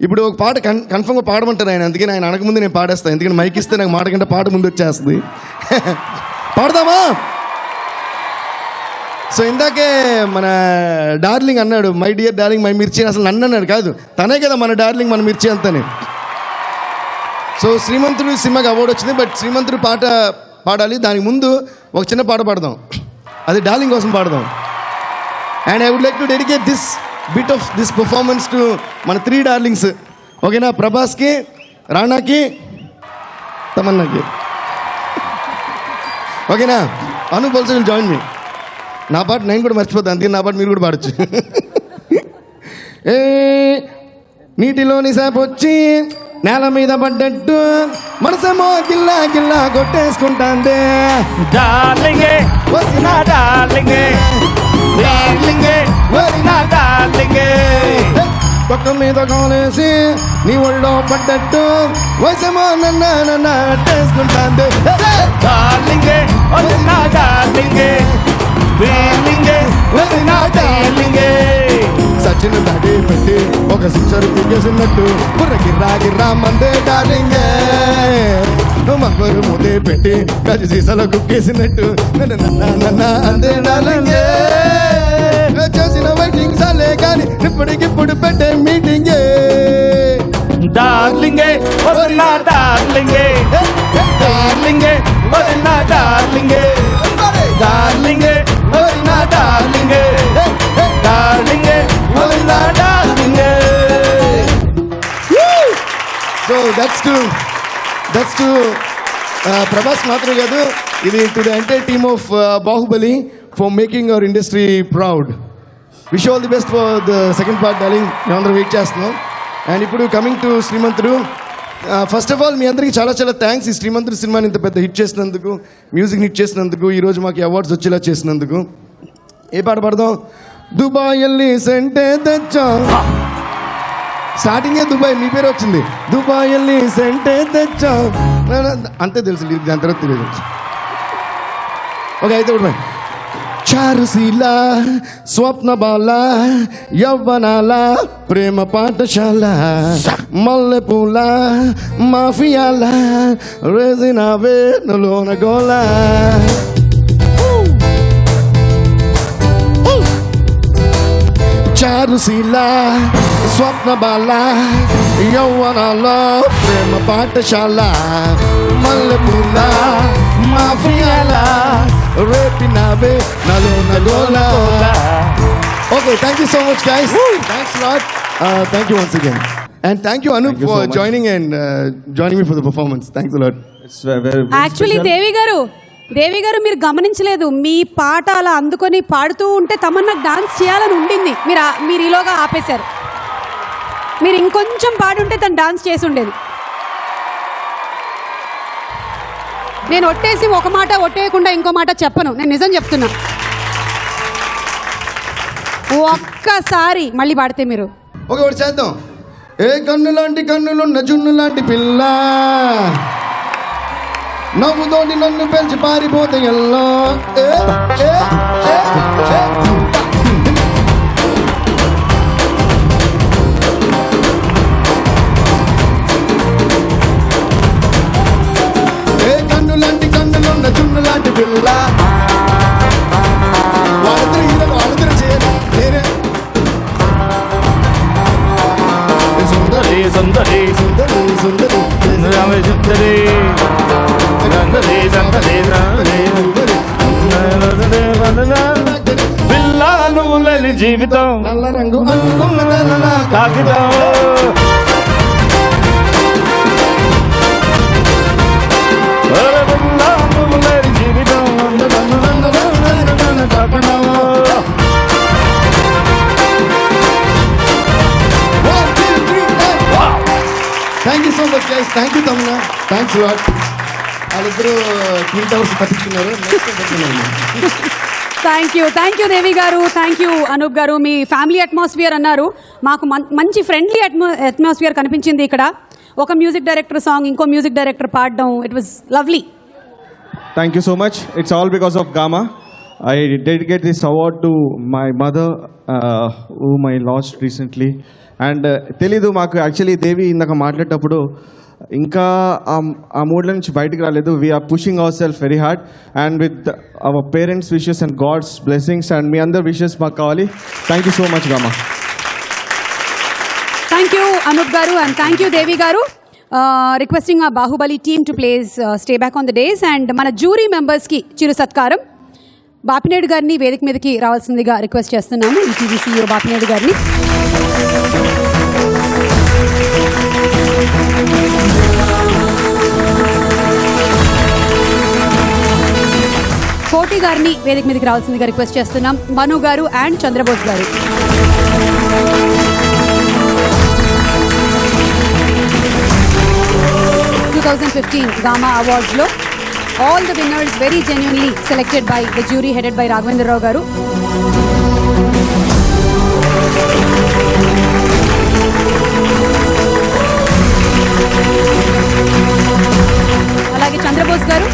ఇప్పుడు ఒక పాట కన్ఫర్మ్గా పాడమంటారు ఆయన, అందుకని ఆయన అనకముందు నేను పాడేస్తాను. ఎందుకంటే మైక్ ఇస్తే నాకు మాట కంటే పాట ముందు వచ్చేస్తుంది. పాడదామా? సో ఇందాకే మన డార్లింగ్ అన్నాడు, మై డియర్ డార్లింగ్ మై మిర్చి. అసలు నన్ను అన్నాడు కాదు, తనే కదా మన డార్లింగ్ మన మిర్చి అంతనే. సో శ్రీమంతుడు సినిమాకి అవార్డు వచ్చింది, బట్ శ్రీమంతుడు పాట పాడాలి. దానికి ముందు ఒక చిన్న పాట పాడదాం, అది డార్లింగ్ కోసం పాడదాం. And I would like to dedicate this bit of this performance to మన 3 డార్లింగ్స్. ఓకేనా? ప్రభాస్కి, రాణాకి, తమన్నాకి. ఓకేనా? Anup also will join me. నా పాట నేను కూడా మర్చిపోతాను, అందుకే నా పాట మీరు కూడా పాడచ్చు. ఏ నీటిలోని సాపొచ్చి నేల మీద పడ్డట్టు మనసేమో గిల్లా గిల్లా కొట్టేసుకుంటాందే.
డార్లింగే వచ్చిన డార్లింగే, డార్లింగే వచ్చిన డార్లింగే.
పక్క మీద కాలేసి నీ ఒళ్ళో పడ్డట్టు వయసేమో నన్న అట్టేసుకుంటాందే.
డార్లింగే వచ్చిన డార్లింగే, డార్లింగే వచ్చిన డార్లింగే.
సచిన్ దాడి పెట్టి ఒక సిక్సర్ పీకేసినట్టు బుర్రగిర్రా గిర్రా మందే డార్లింగే. మగ్గరు ముదే పెట్టి గజ సీసాలో కుక్కేసినట్టు నన్న అందే డార్లింగే. చేసిన వెయిటింగ్ సాలే కానీ ఇప్పటికిప్పుడు పెట్టే మీటింగే.
డార్లింగే వచ్చిన డార్లింగే, డార్లింగే వచ్చిన డార్లింగే, డార్లింగే వచ్చిన డార్లింగే, డార్లింగే వచ్చిన డార్లింగే.
సో దట్స్ టు ప్రభాస్ మాత్రమే కాదు, ఇది to the entire team of Baahubali for making our industry proud. Wish all the best for the second part darling. మేమందరం వెయిట్ చేస్తున్నాం. అండ్ ఇప్పుడు coming to Srimanthudu. First of all మీ అందరికీ చాలా చాలా థ్యాంక్స్. ఈ శ్రీమంతుడు సినిమాని ఇంత పెద్ద హిట్ చేసినందుకు, మ్యూజిక్ హిట్ చేసినందుకు, ఈరోజు మాకు అవార్డ్స్ వచ్చేలా చేసినందుకు. ఏ పాట పాడదాం? దుబాయ్ వెళ్ళి సెంటే తెచ్చా. స్టార్టింగే దుబాయ్, మీ పేరు వచ్చింది. దుబాయ్ వెళ్ళి సెంటే తెచ్చా అంతే తెలుసు, దాని తర్వాత తెలియదు. ఓకే అయితే ఇప్పుడు చారుశీల స్వప్న బాల యవ్వనాల ప్రేమ పాఠశాల మల్లెపూల మాఫియాల రేజినావే నలోన గోల చారుశీల స్వప్న బాల యవ్వనాల ప్రేమ పాఠశాల మల్లెపూల మాఫియాల రేపినావే నలోన గోల. Okay, thank you so much, guys. Thanks a lot. Thank you once again. And thank you, Anup, for joining me for the performance. Thanks a lot.
It's very
actually Devi garu మీరు గమనించలేదు, మీ పాట అలా అందుకొని పాడుతూ ఉంటే తమన్నా డాన్స్ చేయాలని ఉండింది, మీరు ఈలోగా ఆపేశారు. మీరు ఇంకొంచెం పాడుంటే తను డాన్స్ చేసి ఉండేది. నేను ఒట్టేసి ఒక మాట ఒట్టేయకుండా ఇంకో మాట చెప్పను, నేను నిజం చెప్తున్నా. ఒక్కసారి మళ్ళీ పాడితే మీరు
ఓకే ఒకటి చేద్దాం. ఏ కన్ను లాంటి కన్నులున్న జున్ను లాంటి పిల్ల నవ్వుతోటి నన్ను పెంచి పారిపోతే ఎల్లా ఏ ఏ ఏ ఏ కన్ను లాంటి కన్నులున్న జున్ను లాంటి పిల్ల వాళ్ళిద్దరు చేయాలి నేనే సుందరి సుందరి సుందరి సుందరి సుందరి
పిల్లాలు లేని జీవితం
నల్ల రంగు అనుకున్న
కాగితం పిల్లాలు లేని జీవితం
thank you so much guys. Thank you Tamannaah. Thanks lot. వాళ్ళిద్దరూ twin towers కట్టించుకున్నారు.
Thank you Devi గారు, థ్యాంక్ యూ అనూప్ గారు. మీ ఫ్యామిలీ అట్మాస్ఫియర్ అన్నారు, మాకు మంచి ఫ్రెండ్లీ అట్మాస్ఫియర్ కనిపించింది ఇక్కడ. ఒక మ్యూజిక్ డైరెక్టర్ సాంగ్ ఇంకో మ్యూజిక్ డైరెక్టర్ పాడడం, it was lovely.
Thank you so much. It's all because of Gamma. I dedicate this award to my mother, whom I lost recently. And తెలీదు మాకు actually దేవి ఇందాక మాట్లాడేటప్పుడు ఇంకా ఆ మూడ్ల నుంచి బయటకు రాలేదు. We're pushing our self very hard and with our parents wishes and God's blessings and మీ అందరి విషెస్ మాకు కావాలి. Thank you so much Gama.
Thank you Anoop garu and thank you Devi garu. Requesting ఆ Baahubali team to please stay back on the dais. And మన jury మెంబర్స్కి చిరు సత్కారం. బాపినేడు గారిని వేదిక మీదకి రావాల్సిందిగా రిక్వెస్ట్ చేస్తున్నాము, ఈటీవీ CEO బాపినేడు గారిని. కోటి గారిని వేదిక మీదకి రావాల్సిందిగా రిక్వెస్ట్ చేస్తున్నాం, మను గారు అండ్ చంద్రబోస్ గారు. Gamma Awards lo all the winners very genuinely selected by the jury headed by Raghavendra Rao garu. Alage Chandrabose garu,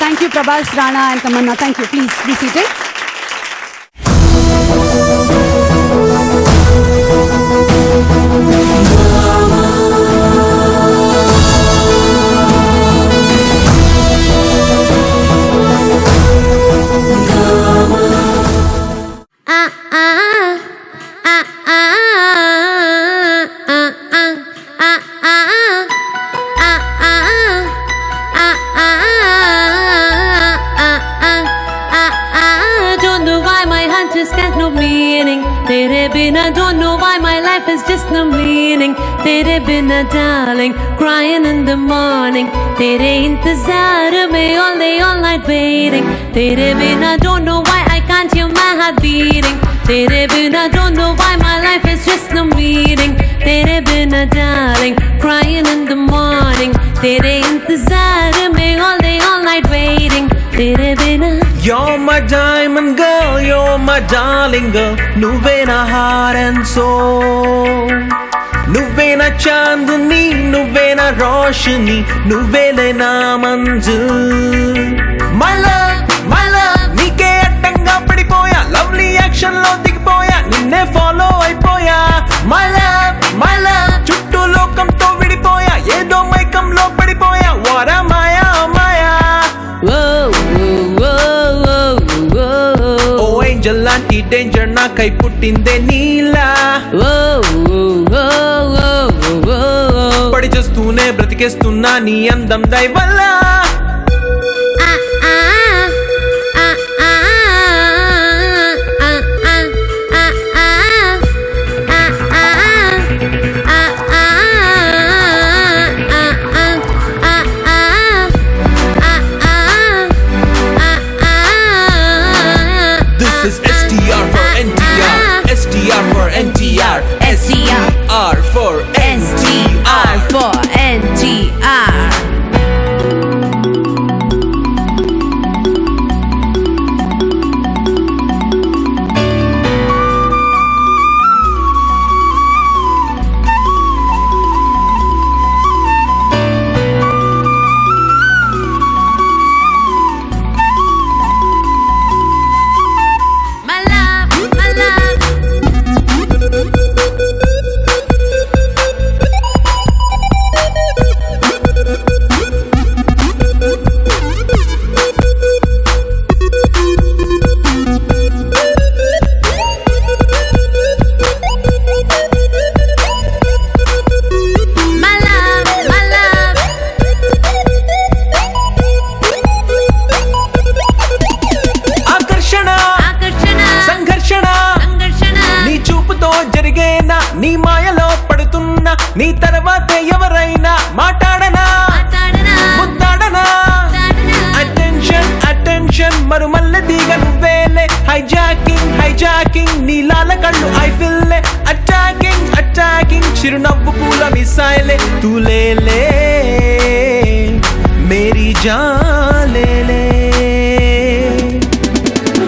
thank you Prabhas, Rana and Tamanna. Thank you. Please be seated.
तेरे बिना don't know why my life is just no meaning. तेरे बिना darling crying in the morning. तेरे इंतजार में all day all night waiting. तेरे बिना don't know why I can't hear my heart beating. तेरे बिना don't know why my life is just no meaning. तेरे बिना darling crying in the morning. तेरे इंतजार में
my darling girl, నువ్వే నా heart and soul. నువ్వే నా చాందుని, నువ్వే నా రోషని, నువ్వేలే నా మంజు. My love, నీకే అడ్డంగా పడిపోయా, లవ్లీ యాక్షన్ లో దిగిపోయా, నిన్నే ఫాలో అయిపోయా. My love, చుట్టూ లోకంతో విడిపోయా, ఏదో మైకంలో పడిపోయా. What a మాయా మాయా. ఓ ఏంజల్ లాంటి డేంజర్ నాకై పుట్టిందే నీలా. పడి చేస్తూనే బ్రతికేస్తున్నా నీ అందం దయవల్ల. This is STR for NTR, STR for NTR, STR for NTR
for NTR. జరిగేనా నీ మాయలో పడుతున్నా, నీ తర్వాత ఎవరైనా మాట్లాడనా ముద్దాడనా. అటెన్షన్ మరుమల్ల తీగ నువ్వేలే. హైజాకింగ్ నీలాల కళ్ళు ఐ ఫిల్. అటాకింగ్ చిరునవ్వు పూల మిసైలే. తూలేలే Mary జాలేలే.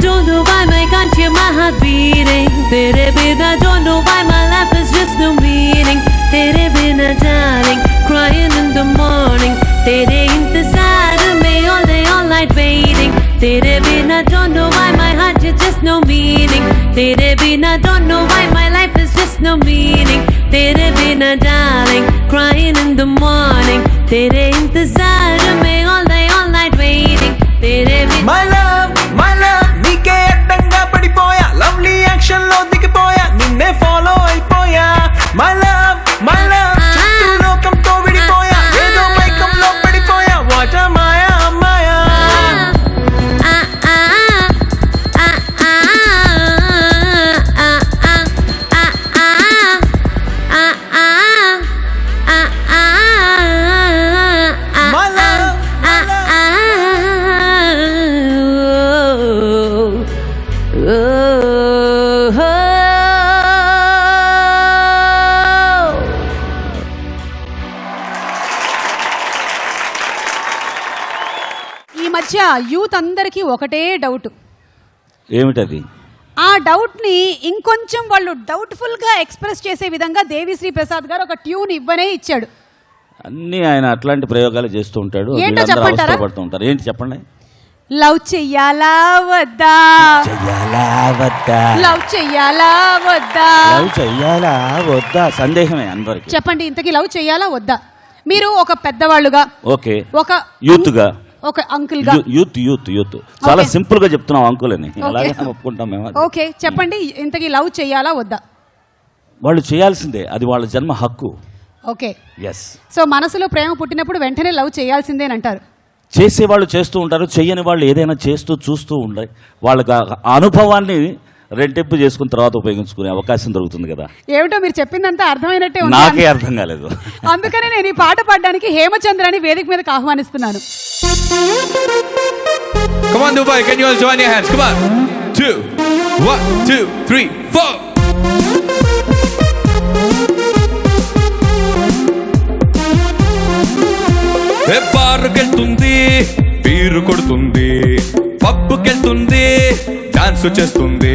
Don't know why my can't hear my heart beating. Tere bina, don't know why my life is just no meaning. Tere bina, darling, crying in the morning. Tere intezar mein all day, all night waiting. Tere bina, don't know why my heart is just no meaning. Tere bina, don't know why my life is just no meaning. Tere bina, darling, crying in the morning. Tere intezar mein all day, all night waiting. Tere bina,
my love, నీకే అడ్డంగా పడిపోయా, lovely action లో దిగిపోయా, నిన్నే follow అయిపోయా. My love, చుట్టూ లోకంతో విడిపోయా, ఏదో మైకంలో పడిపోయా. What a మాయా మాయా. My love,
ఈ మధ్య యూత్ అందరికీ ఒకటే డౌట్.
ఏమిటది?
ఆ డౌట్ ని ఇంకొంచెం వాళ్ళు డౌట్ఫుల్ గా ఎక్స్ప్రెస్ చేసే విధంగా దేవిశ్రీ ప్రసాద్ గారు ఒక ట్యూన్ ఇవ్వనే ఇచ్చాడు.
అన్ని ఆయన అట్లాంటి ప్రయోగాలు చేస్తూ ఉంటాడు.
ఏంటో చెప్పంటారా?
పడుతూ ఉంటారు. ఏంటి చెప్పండి.
లవ్ చెయ్యాలా వద్దా, లవ్ చెయ్యాలా వద్దా,
లవ్ చెయ్యాలా వద్దా సందేహమే అందరికి.
చెప్పండి, ఇంతకీ లవ్ చెయ్యాలా వద్దా? మీరు ఒక పెద్దవాళ్ళుగా,
ఓకే,
ఒక
యూత్ గా,
ఒక అంకుల్ గా.
యూత్ చాలా సింపుల్ గా చెప్తున్నాం అంకుల్ అని. అలాగే ఒప్పుకుంటాం మేము.
ఓకే, చెప్పండి, ఇంతకీ లవ్ చెయ్యాలా వద్దా?
వాళ్ళు చేయాల్సిందే, అది వాళ్ళ జన్మ హక్కు.
Okay,
yes.
సో మనసులో ప్రేమ పుట్టినప్పుడు వెంటనే లవ్ చేయాల్సిందేనంటారు.
చేసేవాళ్ళు చేస్తూ ఉంటారు, చెయ్యని వాళ్ళు ఏదైనా చేస్తూ చూస్తూ ఉండాలి. వాళ్ళకి అనుభవాన్ని రెట్టింపు చేసుకున్న తర్వాత ఉపయోగించుకునే అవకాశం దొరుకుతుంది కదా.
ఏమిటో మీరు చెప్పిందంతా అర్థమైనట్టే ఉంది.
నాకే అర్థం కాలేదు.
అందుకని నేను ఈ పాట పాడడానికి హేమచంద్రని వేదిక మీదకి ఆహ్వానిస్తున్నాను.
Come on Dubai, can you all join your hands? Come on. 2 1 2 3 4. బారుకెళ్తుంది, beer కొడుతుంది, పబ్బుకెళ్తుంది, డాన్స్ చేస్తుంది,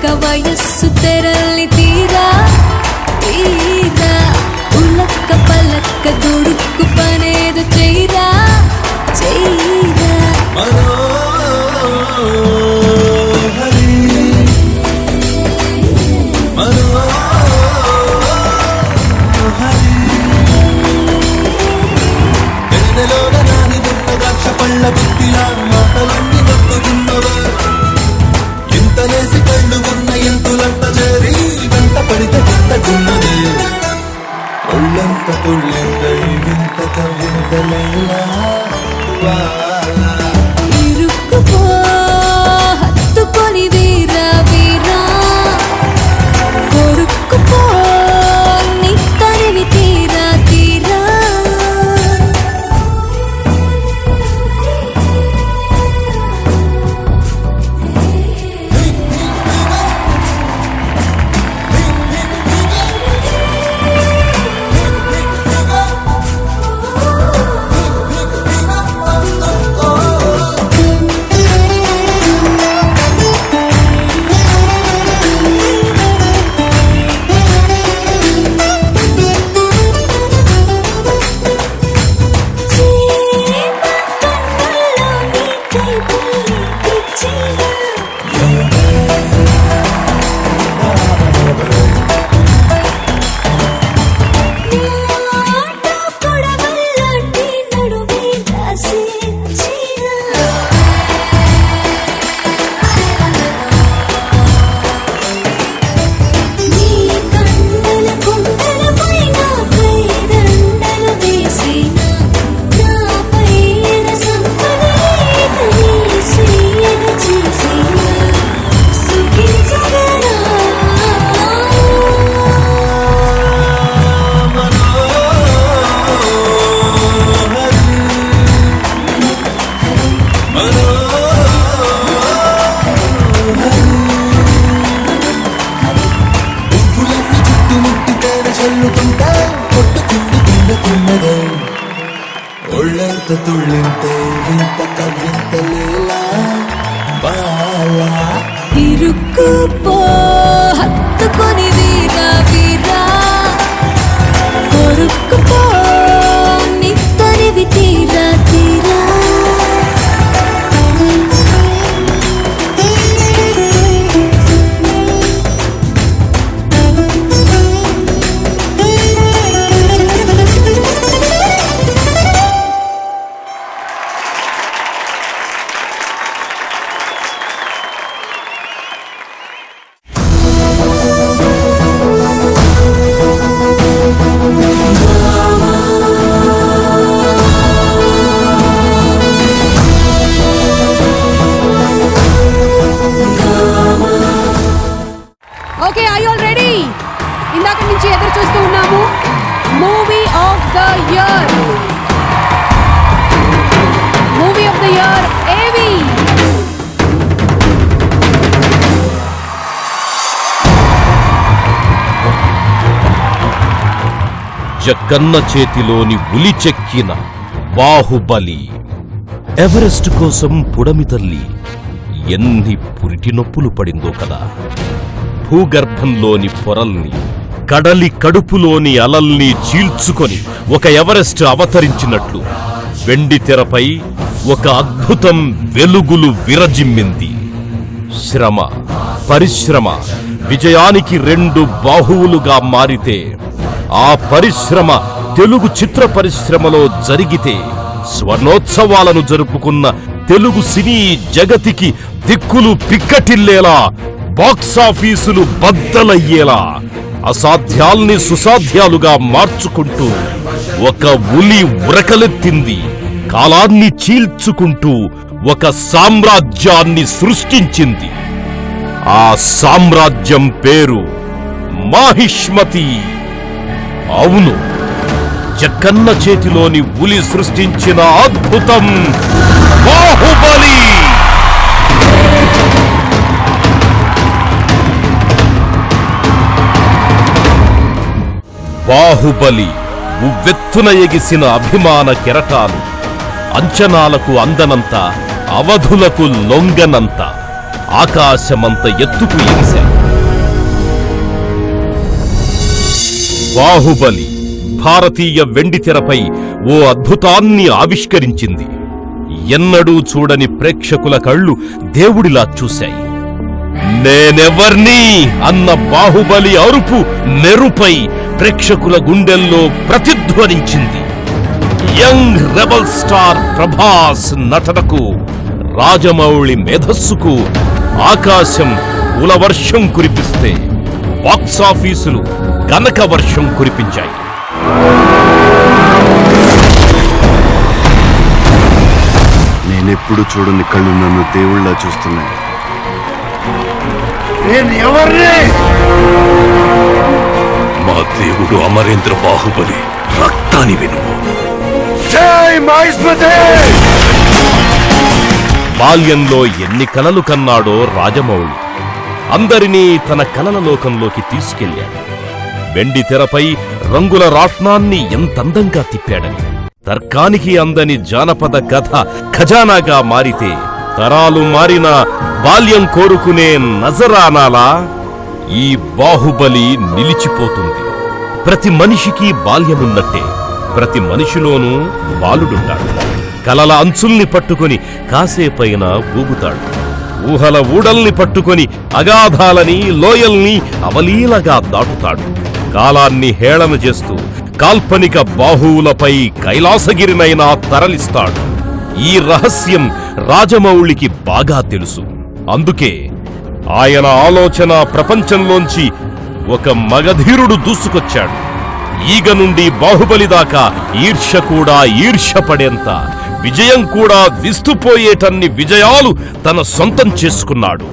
ఒక్క వయస్సు తెరల్ని తీరా తీరా ఉలక్క పలక్క దుడుక్కు పనేదు చెయ్యరా చెయ్యరా
పళ్ళ బుద్ధిలా మాటలన్నీ నొక్కుతున్నవా ఇంతలేసి కళ్ళు ఉన్న ఎంతులంత చేరి వెంట పడితే గింతకున్నది ఒళ్ళంత తుళ్ళిందై వింతక వింతలేలా
ఇరుక్కుపో హత్తుకొని వీరా వీరా కొరుక్కుపో నీ తరివి తీరా తీరా
ఒళ్ళంత తుళ్ళింతే వింతక వింతలేలా బాలా
ఇరుక్కుపో హత్తుకొని వీరా వీరా కొరుక్కుపో నీ తరివి తీరా తీరా
ఓకే ఐ ఆల్ రెడీ ఇందాక నుంచి ఎదురు చూస్తూ ఉన్నాము మూవీ ఆఫ్ ద ఇయర్ ఏవి
జగన్న చేతిలోని ఉలి చెక్కిన బాహుబలి. ఎవరెస్ట్ కోసం పుడమి తల్లి ఎన్ని పురిటి నొప్పులు పడిందో కదా. భూగర్భంలోని పొరల్ని కడలి కడుపులోని అలల్ని చీల్చుకొని ఒక ఎవరెస్ట్ అవతరించినట్లు వెండి తెరపై ఒక అద్భుతం వెలుగులు విరజిమ్మింది. శ్రమ, పరిశ్రమ విజయానికి రెండు బాహువులుగా మారితే, ఆ పరిశ్రమ తెలుగు చిత్ర పరిశ్రమలో జరిగితే స్వర్ణోత్సవాలను జరుపుకున్న తెలుగు సినీ జగతికి దిక్కులు పిక్కటిల్లేలా, బాక్సాఫీసులు బద్దలయ్యేలా, అసాధ్యాల్ని సుసాధ్యాలుగా మార్చుకుంటూ ఒక ఉలి ఉరకలెత్తింది. కాలాన్ని చీల్చుకుంటూ ఒక సామ్రాజ్యాన్ని సృష్టించింది. ఆ సామ్రాజ్యం పేరు మాహిష్మతి. అవును, జక్కన్న చేతిలోని ఉలి సృష్టించిన అద్భుతం బాహుబలి. బాహుబలి ఉవ్వెత్తున ఎగిసిన అభిమాన కెరటాలు, అంచనాలకు అందనంత, అవధులకు లొంగనంత. ఆకాశమంత ఎత్తుకు ఎగిశాయి. బాహుబలి భారతీయ వెండితెరపై ఓ అద్భుతాన్ని ఆవిష్కరించింది. ఎన్నడూ చూడని ప్రేక్షకుల కళ్ళు దేవుడిలా చూశాయి. నేనెవర్ని అన్న బాహుబలి అరుపు మెరుపై ప్రేక్షకుల గుండెల్లో ప్రతిధ్వనించింది. యంగ్ రెబల్ స్టార్ ప్రభాస్ నటనకు, రాజమౌళి మేధస్సుకు ఆకాశం ఉలవర్షం కురిపిస్తే బాక్సాఫీసులు గనక వర్షం కురిపించాయి.
నేనెప్పుడు చూడని కళ్ళు నన్ను దేవుళ్ళ చూస్తున్నాయి.
మా దేవుడు అమరేంద్ర బాహుబలి రక్తాన్ని వినుము. బాల్యంలో ఎన్ని కలలు కన్నాడో రాజమౌళి అందరినీ తన కలల లోకంలోకి తీసుకెళ్లాడు. వెండి తెరపై రంగుల రాట్నాన్ని ఎంతందంగా తిప్పాడని, తర్కానికి అందని జానపద కథ ఖజానాగా మారితే తరాలు మారిన బాల్యం కోరుకునే నజరానాలా ఈ బాహుబలి నిలిచిపోతుంది. ప్రతి మనిషికి బాల్యమున్నట్టే ప్రతి మనిషిలోనూ బాలుడుంటాడు. కలల అంచుల్ని పట్టుకొని కాసేపైన ఊగుతాడు. ఊహల ఊడల్ని పట్టుకొని అగాధాలని, లోయల్ని అవలీలగా దాటుతాడు. కాలాన్ని హేళన చేస్తూ కాల్పనిక బాహువులపై కైలాసగిరినైనా తరలిస్తాడు. ఈ రహస్యం రాజమౌళికి బాగా తెలుసు. అందుకే ఆయన ఆలోచన ప్రపంచంలోంచి ఒక మగధీరుడు దూసుకొచ్చాడు. ఈగ నుండి బాహుబలి దాకా ఈర్ష్య కూడా ఈర్ష్యపడేంత, విజయం కూడా విస్తుపోయేటన్ని విజయాలు తన సొంతం చేసుకున్నాడు.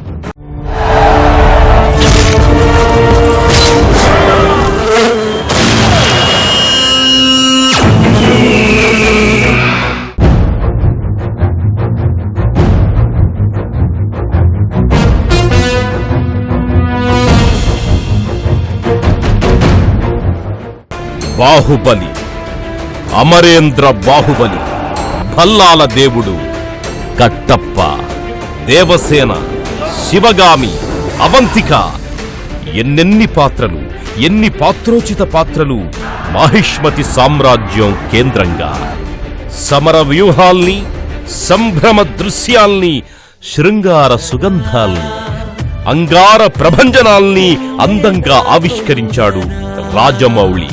బాహుబలి, అమరేంద్ర బాహుబలి, భల్లాల దేవుడు, కట్టప్ప, దేవసేన, శివగామి, అవంతిక, ఎన్నెన్ని పాత్రలు, ఎన్ని పాత్రోచిత పాత్రలు. మాహిష్మతి సామ్రాజ్యం కేంద్రంగా సమర వ్యూహాల్ని, సంభ్రమ దృశ్యాల్ని, శృంగార సుగంధాల్ని, అంగార ప్రభంజనాల్ని అందంగా ఆవిష్కరించాడు రాజమౌళి.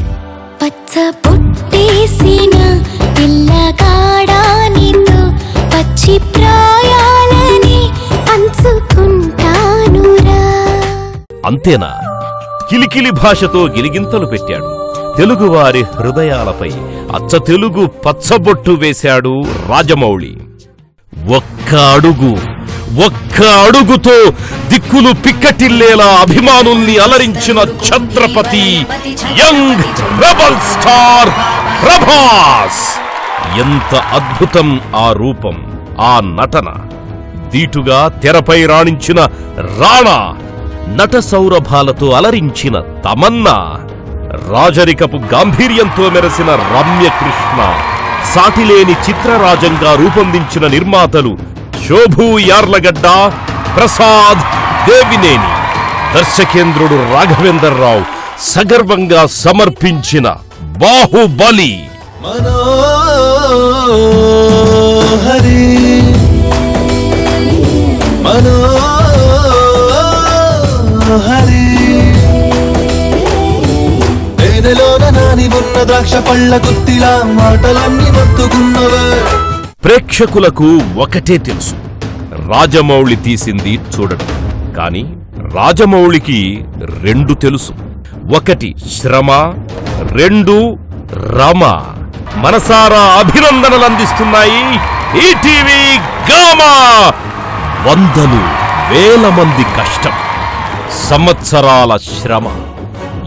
పచ్చ పుట్టేసిన పిల్లగాడానితో పచ్చి ప్రాయాలని పంచుకుంటానురా.
అంతేనా, కిలికిలి భాషతో గిలిగింతలు పెట్టాడు. తెలుగువారి హృదయాలపై అచ్చ తెలుగు పచ్చబొట్టు వేశాడు రాజమౌళి. ఒక్క అడుగుతో దిక్కులు పిక్కటిల్లేలా అభిమానుల్ని అలరించిన Chatrapathi young rebel star Prabhas. ఎంత అద్భుతం ఆ రూపం, ఆ నటన. దీటుగా తెరపై రాణించిన రాణా, నట సౌరభాలతో అలరించిన తమన్నా, రాజరికపు గాంభీర్యంతో మెరసిన రమ్యకృష్ణ, సాటిలేని చిత్రరాజంగా రూపొందించిన నిర్మాతలు శోభూ యార్లగడ్డ, ప్రసాద్ దేవినేని, దర్శకేంద్రుడు రాఘవేంద్రరావు సగర్వంగా సమర్పించిన బాహుబలి.
మనోహరి మనోహరి తేనెలోన నాని ఉన్న ద్రాక్ష పళ్ళ గుత్తిలా మాటలన్నీ మత్తుకున్నవే.
ప్రేక్షకులకు ఒకటే తెలుసు, రాజమౌళి తీసింది చూడడం. కాని రాజమౌళికి రెండు తెలుసు. ఒకటి శ్రమ, రెండు రమ. మనసారా అభినందనలందిస్తున్నాయి ఈటీవీ గామా. వందలు వేల మంది కష్టం, సంవత్సరాల శ్రమ,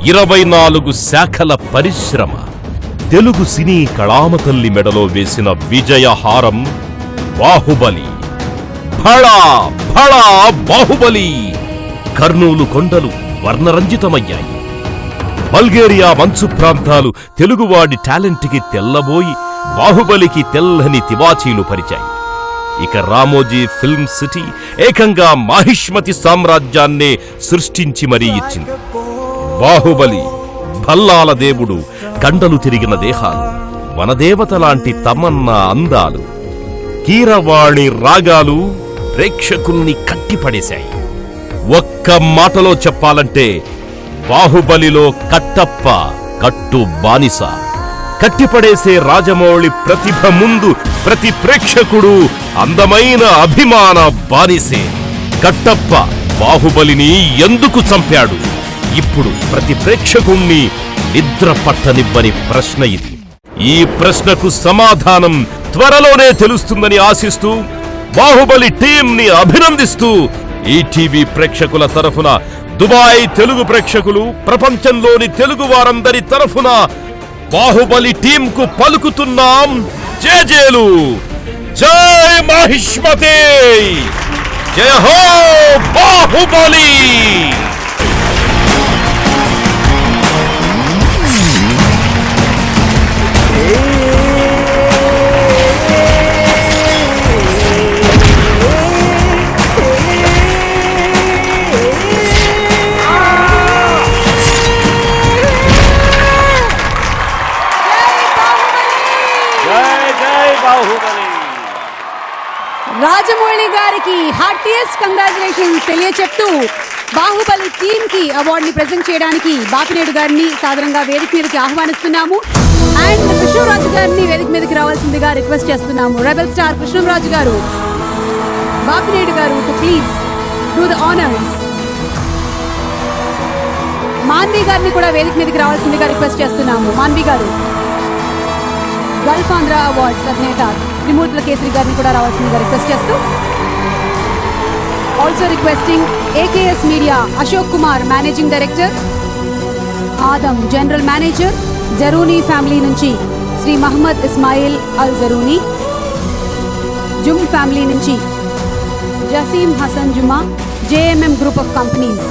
24 శాఖల పరిశ్రమ, తెలుగు సినీ కళామతల్లి మెడలో వేసిన విజయహారం బాహుబలి. భళా భళా బాహుబలి. కర్నూలు కొండలు వర్ణరంజితమయ్యాయి. బల్గేరియా మంచు ప్రాంతాలు తెలుగువాడి టాలెంట్కి తెల్లబోయి బాహుబలికి తెల్లని తివాచీలు పరిచాయి. ఇక రామోజీ ఫిల్మ్ సిటీ ఏకంగా మాహిష్మతి సామ్రాజ్యాన్నే సృష్టించి మరీ ఇచ్చింది. బాహుబలి, భల్లాల దేవుడు, కండలు తిరిగిన దేహాలు, వనదేవత లాంటి తమన్నా అందాలు, కీరవాణి రాగాలు ప్రేక్షకుల్ని కట్టిపడేశాయి. ఒక్క మాటలో చెప్పాలంటే బాహుబలిలో కట్టప్ప కట్టు బానిస. కట్టిపడేసే రాజమౌళి ప్రతిభ ముందు ప్రతి ప్రేక్షకుడు అందమైన అభిమాన బానిసే. కట్టప్ప బాహుబలిని ఎందుకు చంపాడు? ఇప్పుడు ప్రతి ప్రేక్షకుణ్ణి నిద్ర పట్టనివ్వని ప్రశ్న ఇది. ఈ ప్రశ్నకు సమాధానం త్వరలోనే తెలుస్తుందని ఆశిస్తూ బాహుబలి టీంని అభినందిస్తూ ఈటీవీ ప్రేక్షకుల తరఫున, దుబాయ్ తెలుగు ప్రేక్షకులు, ప్రపంచంలోని తెలుగు వారందరి తరఫున బాహుబలి టీంకు పలుకుతున్నాం జేజేలు. జై మాహిష్మతి, జయ హో బాహుబలి.
రాజమౌళి గారికి హార్టియెస్ట్ కంగ్రాచులేషన్స్ తెలియచెప్తూ బాహుబలి టీమ్ కి అవార్డుని ప్రెజెంట్ చేయడానికి బాపినేడు గారిని సాదరంగా వేదిక మీదకి ఆహ్వానిస్తున్నాము. అండ్ కృష్ణరాజు గారిని వేదిక మీదకి రావాల్సిందిగా రిక్వెస్ట్ చేస్తున్నాము. రెబెల్ స్టార్ కృష్ణరాజు గారు, బాపినేడు గారు to please do the honours. Manvi గారిని కూడా వేదిక మీదకి రావాల్సిందిగా రిక్వెస్ట్ చేస్తున్నాము. మాన్వి గారు, గల్ఫ్ ఆంధ్ర అవార్డ్స్ అధినేత త్రిమూర్తుల కేసరి గారిని కూడా రావాల్సిందిగా రిక్వెస్ట్ చేస్తూ, also requesting AKS media Ashok Kumar managing director, Adam general manager, Zarooni family నుంచి Shri Mohammed Ismail Al Zarooni, Juma family నుంచి Jasim Hasan Juma, JMM group of companies.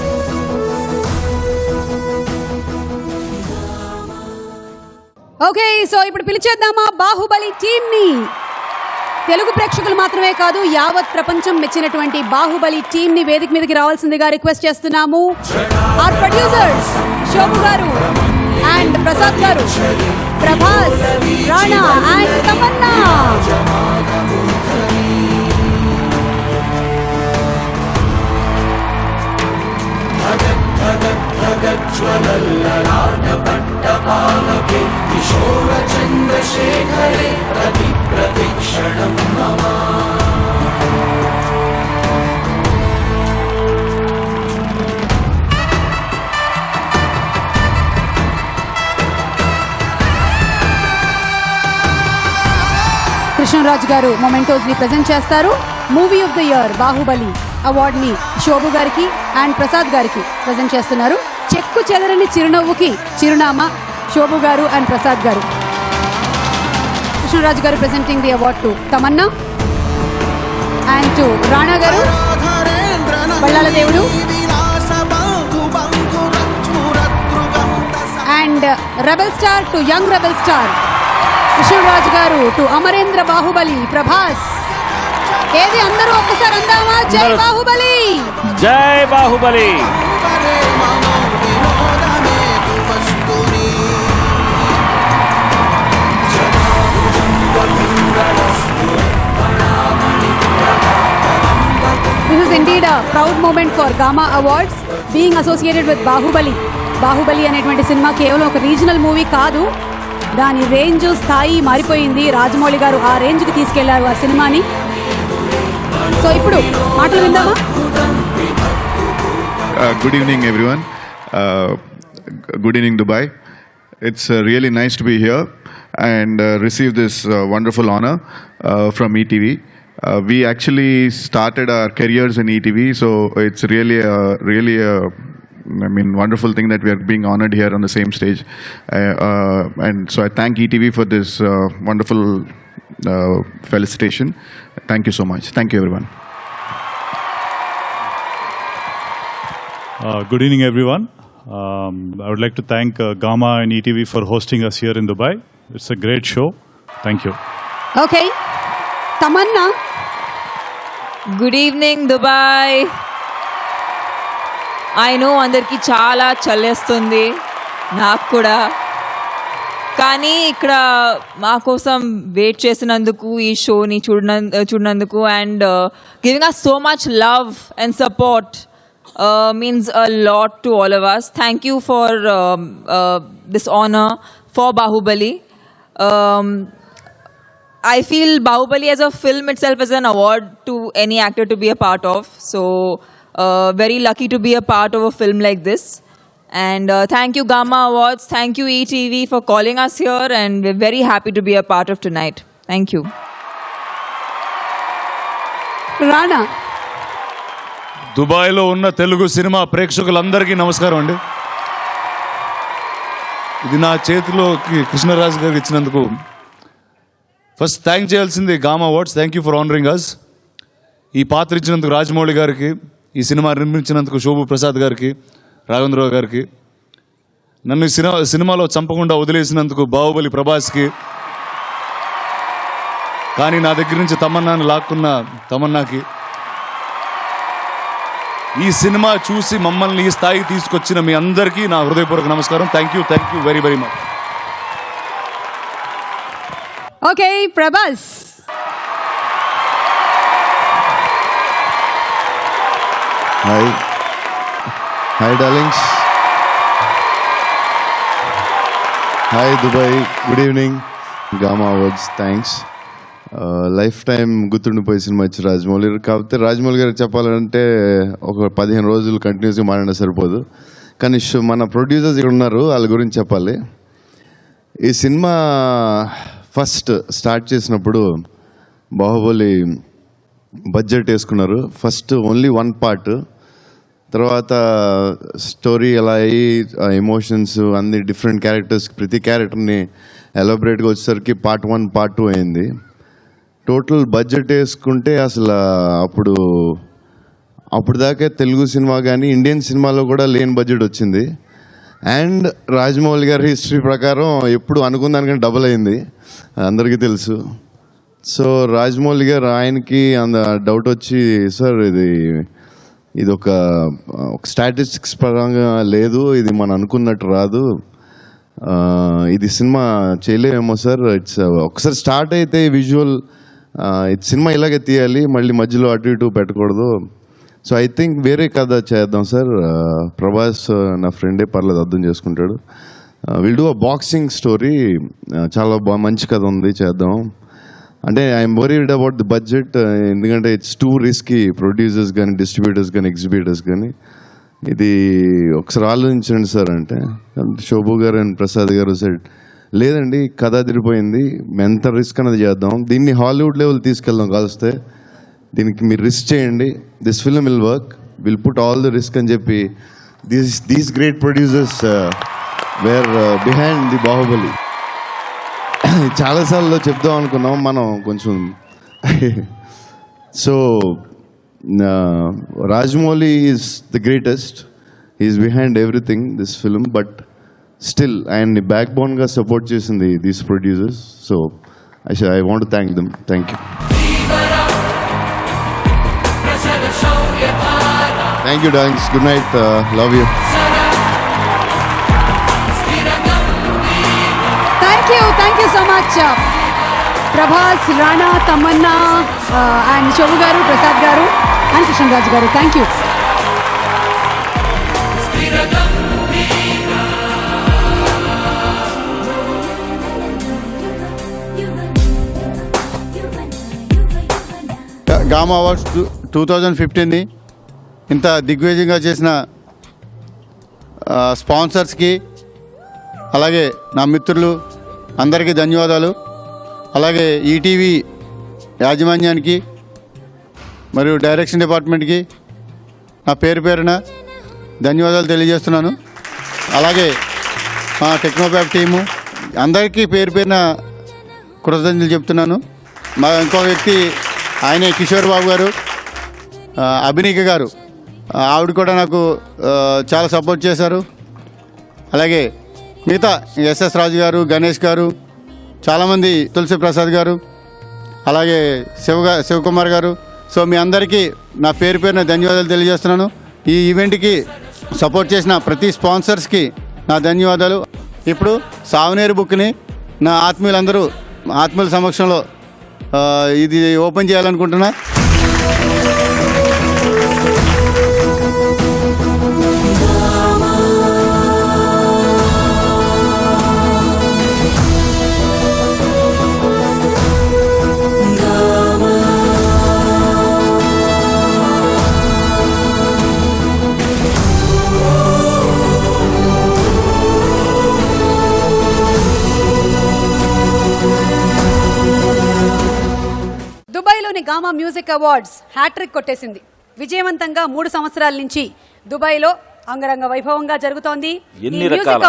Okay, so ఇప్పుడు పిలిచేద్దామా బాహుబలి టీమ్ ని. తెలుగు ప్రేక్షకులు మాత్రమే కాదు, యావత్ ప్రపంచం మెచ్చినటువంటి బాహుబలి టీమ్ ని వేదిక మీదకి రావాల్సిందిగా రిక్వెస్ట్ చేస్తున్నాము. ఆర్ ప్రొడ్యూసర్స్ శోభు గారు అండ్ ప్రసాద్ గారు, ప్రభాస్, రాణా అండ్ తమన్నా. కృష్ణరాజు గారు మొమెంటోస్ ని ప్రెజెంట్ చేస్తారు. Movie of the year Baahubali award ని శోభు గారికి అండ్ ప్రసాద్ గారికి ప్రెజెంట్ చేస్తున్నారు. చెక్కు చెదరని చిరునవ్వుకి చిరునామా శోభు గారు అండ్ ప్రసాద్ గారు. కృష్ణరాజు గారు presenting the award to Tamannaah and to Rana గారు, బళ్ళాల దేవుడు and rebel star to young rebel star Krishnaraju గారు, టు అమరేంద్ర బాహుబలి ప్రభాస్. ఏది అందరూ ఒక్కసారి అందామా? జై బాహుబలి,
జై Baahubali.
This is indeed a proud moment for Gamma Awards being associated with Bahubali. Baahubali అనేటువంటి సినిమా కేవలం ఒక రీజనల్ మూవీ కాదు, దాని రేంజ్ స్థాయి మారిపోయింది. రాజమౌళి గారు ఆ రేంజ్కి తీసుకెళ్లారు ఆ సినిమాని. సో ఇప్పుడు మాటలు విందామా?
Good evening everyone. Good evening Dubai. It's really nice to be here and receive this wonderful honor from ETV. We actually started our careers in ETV, so it's really wonderful thing that we are being honored here on the same stage. And so I thank ETV for this wonderful felicitation. Thank you so much. Thank you everyone.
Good evening everyone. I would like to thank Gamma and ETV for hosting us here in Dubai. It's a great show. Thank you.
Okay. Tamannaah
good evening Dubai. I know అందరికీ చాలా చల్లేస్తుంది, నాకు కూడా. కానీ ఇక్కడ మా కోసం wait చేసినందుకు, ఈ షోని చూడనందుకు and giving us so much love and support means a lot to all of us. Thank you for this honor for Bahubali. I feel Bahubali as a film itself is an award to any actor to be a part of. So very lucky to be a part of a film like this. And thank you Gamma Awards, thank you ETV for calling us here, and we're very happy to be a part of tonight. Thank you.
Rana.
దుబాయ్లో ఉన్న Telugu cinema ప్రేక్షకులందరికీ నమస్కారం అండి. ఇది నా చేతిలో కృష్ణరాజు గారికి ఇచ్చినందుకు ఫస్ట్ థ్యాంక్ చేయాల్సింది Gama awards. Thank you for honoring us. ఈ పాత్ర ఇచ్చినందుకు రాజమౌళి గారికి, ఈ సినిమా నిర్మించినందుకు శోభు ప్రసాద్ గారికి, రాఘవేంద్రరావు గారికి, నన్ను సినిమాలో చంపకుండా వదిలేసినందుకు బాహుబలి ప్రభాస్కి, కానీ నా దగ్గర నుంచి తమన్నాని లాక్కున్న తమన్నాకి, ఈ సినిమా చూసి మమ్మల్ని ఈ స్థాయికి తీసుకొచ్చిన మీ అందరికీ నా హృదయపూర్వక నమస్కారం. Thank you very very much.
Okay Prabhas.
Hi darlings. Hi Dubai. Good evening. Gamma awards thanks. Life time గుర్తుండిపోయే సినిమా ఇచ్చి రాజమౌళి. కాకపోతే రాజమౌళి గారికి చెప్పాలంటే ఒక 15 రోజులు కంటిన్యూస్గా మాట్లాడినా సరిపోదు. కానీ మన ప్రొడ్యూసర్స్ ఇక్కడ ఉన్నారు, వాళ్ళ గురించి చెప్పాలి. ఈ సినిమా ఫస్ట్ స్టార్ట్ చేసినప్పుడు బాహుబలి బడ్జెట్ వేసుకున్నారు. ఫస్ట్ ఓన్లీ 1 పార్ట్, తర్వాత స్టోరీ ఎలా అయ్యి ఎమోషన్స్ అన్ని డిఫరెంట్ క్యారెక్టర్స్, ప్రతి క్యారెక్టర్ని ఎలాబరేట్గా వచ్చేసరికి పార్ట్ 1 పార్ట్ 2 అయింది. టోటల్ బడ్జెట్ వేసుకుంటే అసలు అప్పుడు దాకా తెలుగు సినిమా కానీ ఇండియన్ సినిమాలో కూడా లేని బడ్జెట్ వచ్చింది. అండ్ రాజమౌళి గారి హిస్టరీ ప్రకారం ఎప్పుడు అనుకున్న దానికంటే డబుల్ అయింది, అందరికీ తెలుసు. సో రాజమౌళి గారు ఆయనకి డౌట్ వచ్చి, సార్ ఇది ఒక స్టాటిస్టిక్స్ పరంగా లేదు, ఇది మనం అనుకున్నట్టు రాదు, ఇది సినిమా చేయలేమేమో సార్, ఇట్స్ ఒకసారి స్టార్ట్ అయితే విజువల్ ఇది సినిమా ఇలాగే తీయాలి, మళ్ళీ మధ్యలో అటు ఇటు పెట్టకూడదు. సో ఐ థింక్ వేరే కథ చేద్దాం సార్. ప్రభాస్ నా ఫ్రెండే, పర్లేదు అర్థం చేసుకుంటాడు. Will do a boxing story, చాలా మంచి కథ ఉంది, చేద్దాం అంటే. I'm worried about the budget, ఎందుకంటే ఇట్స్ టూ రిస్కీ. ప్రొడ్యూసర్స్ కానీ, డిస్ట్రిబ్యూటర్స్ కానీ, ఎగ్జిబిటర్స్ కానీ, ఇది ఒకసారి ఆలోచించండి సార్ అంటే శోభు గారు అండ్ ప్రసాద్ గారు సైడ్ లేదండి, కథ అదిరిపోయింది, ఎంత రిస్క్ అనేది చేద్దాం, దీన్ని హాలీవుడ్ లెవెల్ తీసుకెళ్దాం కలిస్తే, దీనికి మీరు రిస్క్ చేయండి, this film will work, will put all the risk అని చెప్పి these great producers were behind the Baahubali. చాలాసార్లు చెప్దాం అనుకున్నాం మనం కొంచెం. So Rajamouli is the greatest, is behind everything this film, but still ఆయన్ని బ్యాక్ బోన్గా సపోర్ట్ చేసింది these producers. So I want to thank them. Thank you. Thank you darlings. Good night. Love you.
Thank you so much Prabhas, Rana, Tamannaah and Shobu గారు, ప్రసాద్ గారు and Krishnaraju గారు. Thank you.
Gamma awards 2015ని ఇంత దిగ్విజయంగా చేసిన స్పాన్సర్స్కి, అలాగే నా మిత్రులు అందరికీ ధన్యవాదాలు. అలాగే ఈటీవీ యాజమాన్యానికి మరియు డైరెక్షన్ డిపార్ట్మెంట్కి నా పేరున ధన్యవాదాలు తెలియజేస్తున్నాను. అలాగే మా టెక్నోప్యాప్ టీము అందరికీ పేరున కృతజ్ఞతలు చెప్తున్నాను. మా ఇంకో వ్యక్తి ఆయనే కిషోర్ బాబు గారు, అభినీక గారు, ఆవిడ కూడా నాకు చాలా సపోర్ట్ చేశారు. అలాగే మిగతా ఎస్ఎస్ రాజు గారు, గణేష్ గారు, చాలామంది, తులసి ప్రసాద్ గారు, అలాగే శివకుమార్ గారు, సో మీ అందరికీ నా పేరు పేరున ధన్యవాదాలు తెలియజేస్తున్నాను. ఈ ఈవెంట్కి సపోర్ట్ చేసిన ప్రతి స్పాన్సర్స్కి నా ధన్యవాదాలు. ఇప్పుడు సావనేరు బుక్ని నా ఆత్మీయుల సమక్షంలో ఇది ఓపెన్ చేయాలనుకుంటున్నా.
దుబాయ్లోని గామా మ్యూజిక్ అవార్డ్స్ హ్యాట్రిక్ కొట్టేసింది. విజయవంతంగా 3 సంవత్సరాల నుంచి దుబాయ్లో అంగరంగ వైభవంగా జరుగుతోంది
ఎన్ని రకాల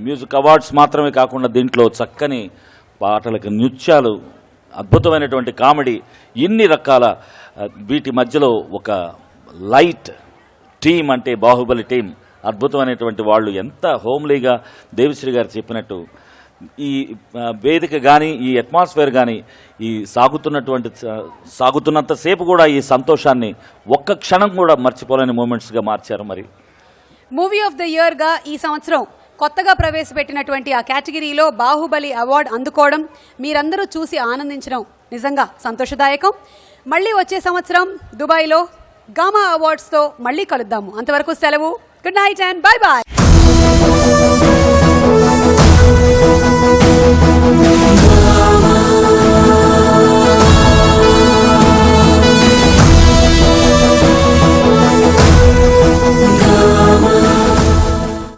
మ్యూజిక్ అవార్డ్స్ మాత్రమే కాకుండా దీంట్లో చక్కని పాటలకు నృత్యాలు, అద్భుతమైనటువంటి కామెడీ, ఇన్ని రకాల వీటి మధ్యలో ఒక లైట్ టీం అంటే బాహుబలి టీం, అద్భుతమైనటువంటి వాళ్ళు. ఎంత హోమ్లీగా దేవిశ్రీ గారు చెప్పినట్టు ఈ వేదిక కానీ ఈ అట్మాస్ఫియర్ కానీ ఈ సాగుతున్నంతసేపు కూడా ఈ సంతోషాన్ని ఒక్క క్షణం కూడా మర్చిపోలేని మూమెంట్స్గా మార్చారు. మరి
మూవీ ఆఫ్ ద ఇయర్గా ఈ సంవత్సరం కొత్తగా ప్రవేశపెట్టినటువంటి ఆ కేటగిరీలో బాహుబలి అవార్డు అందుకోవడం, మీరందరూ చూసి ఆనందించడం నిజంగా సంతోషదాయకం. మళ్ళీ వచ్చే సంవత్సరం దుబాయ్లో గామా అవార్డ్స్తో మళ్ళీ కలుద్దాము. అంతవరకు సెలవు. Good night and bye bye.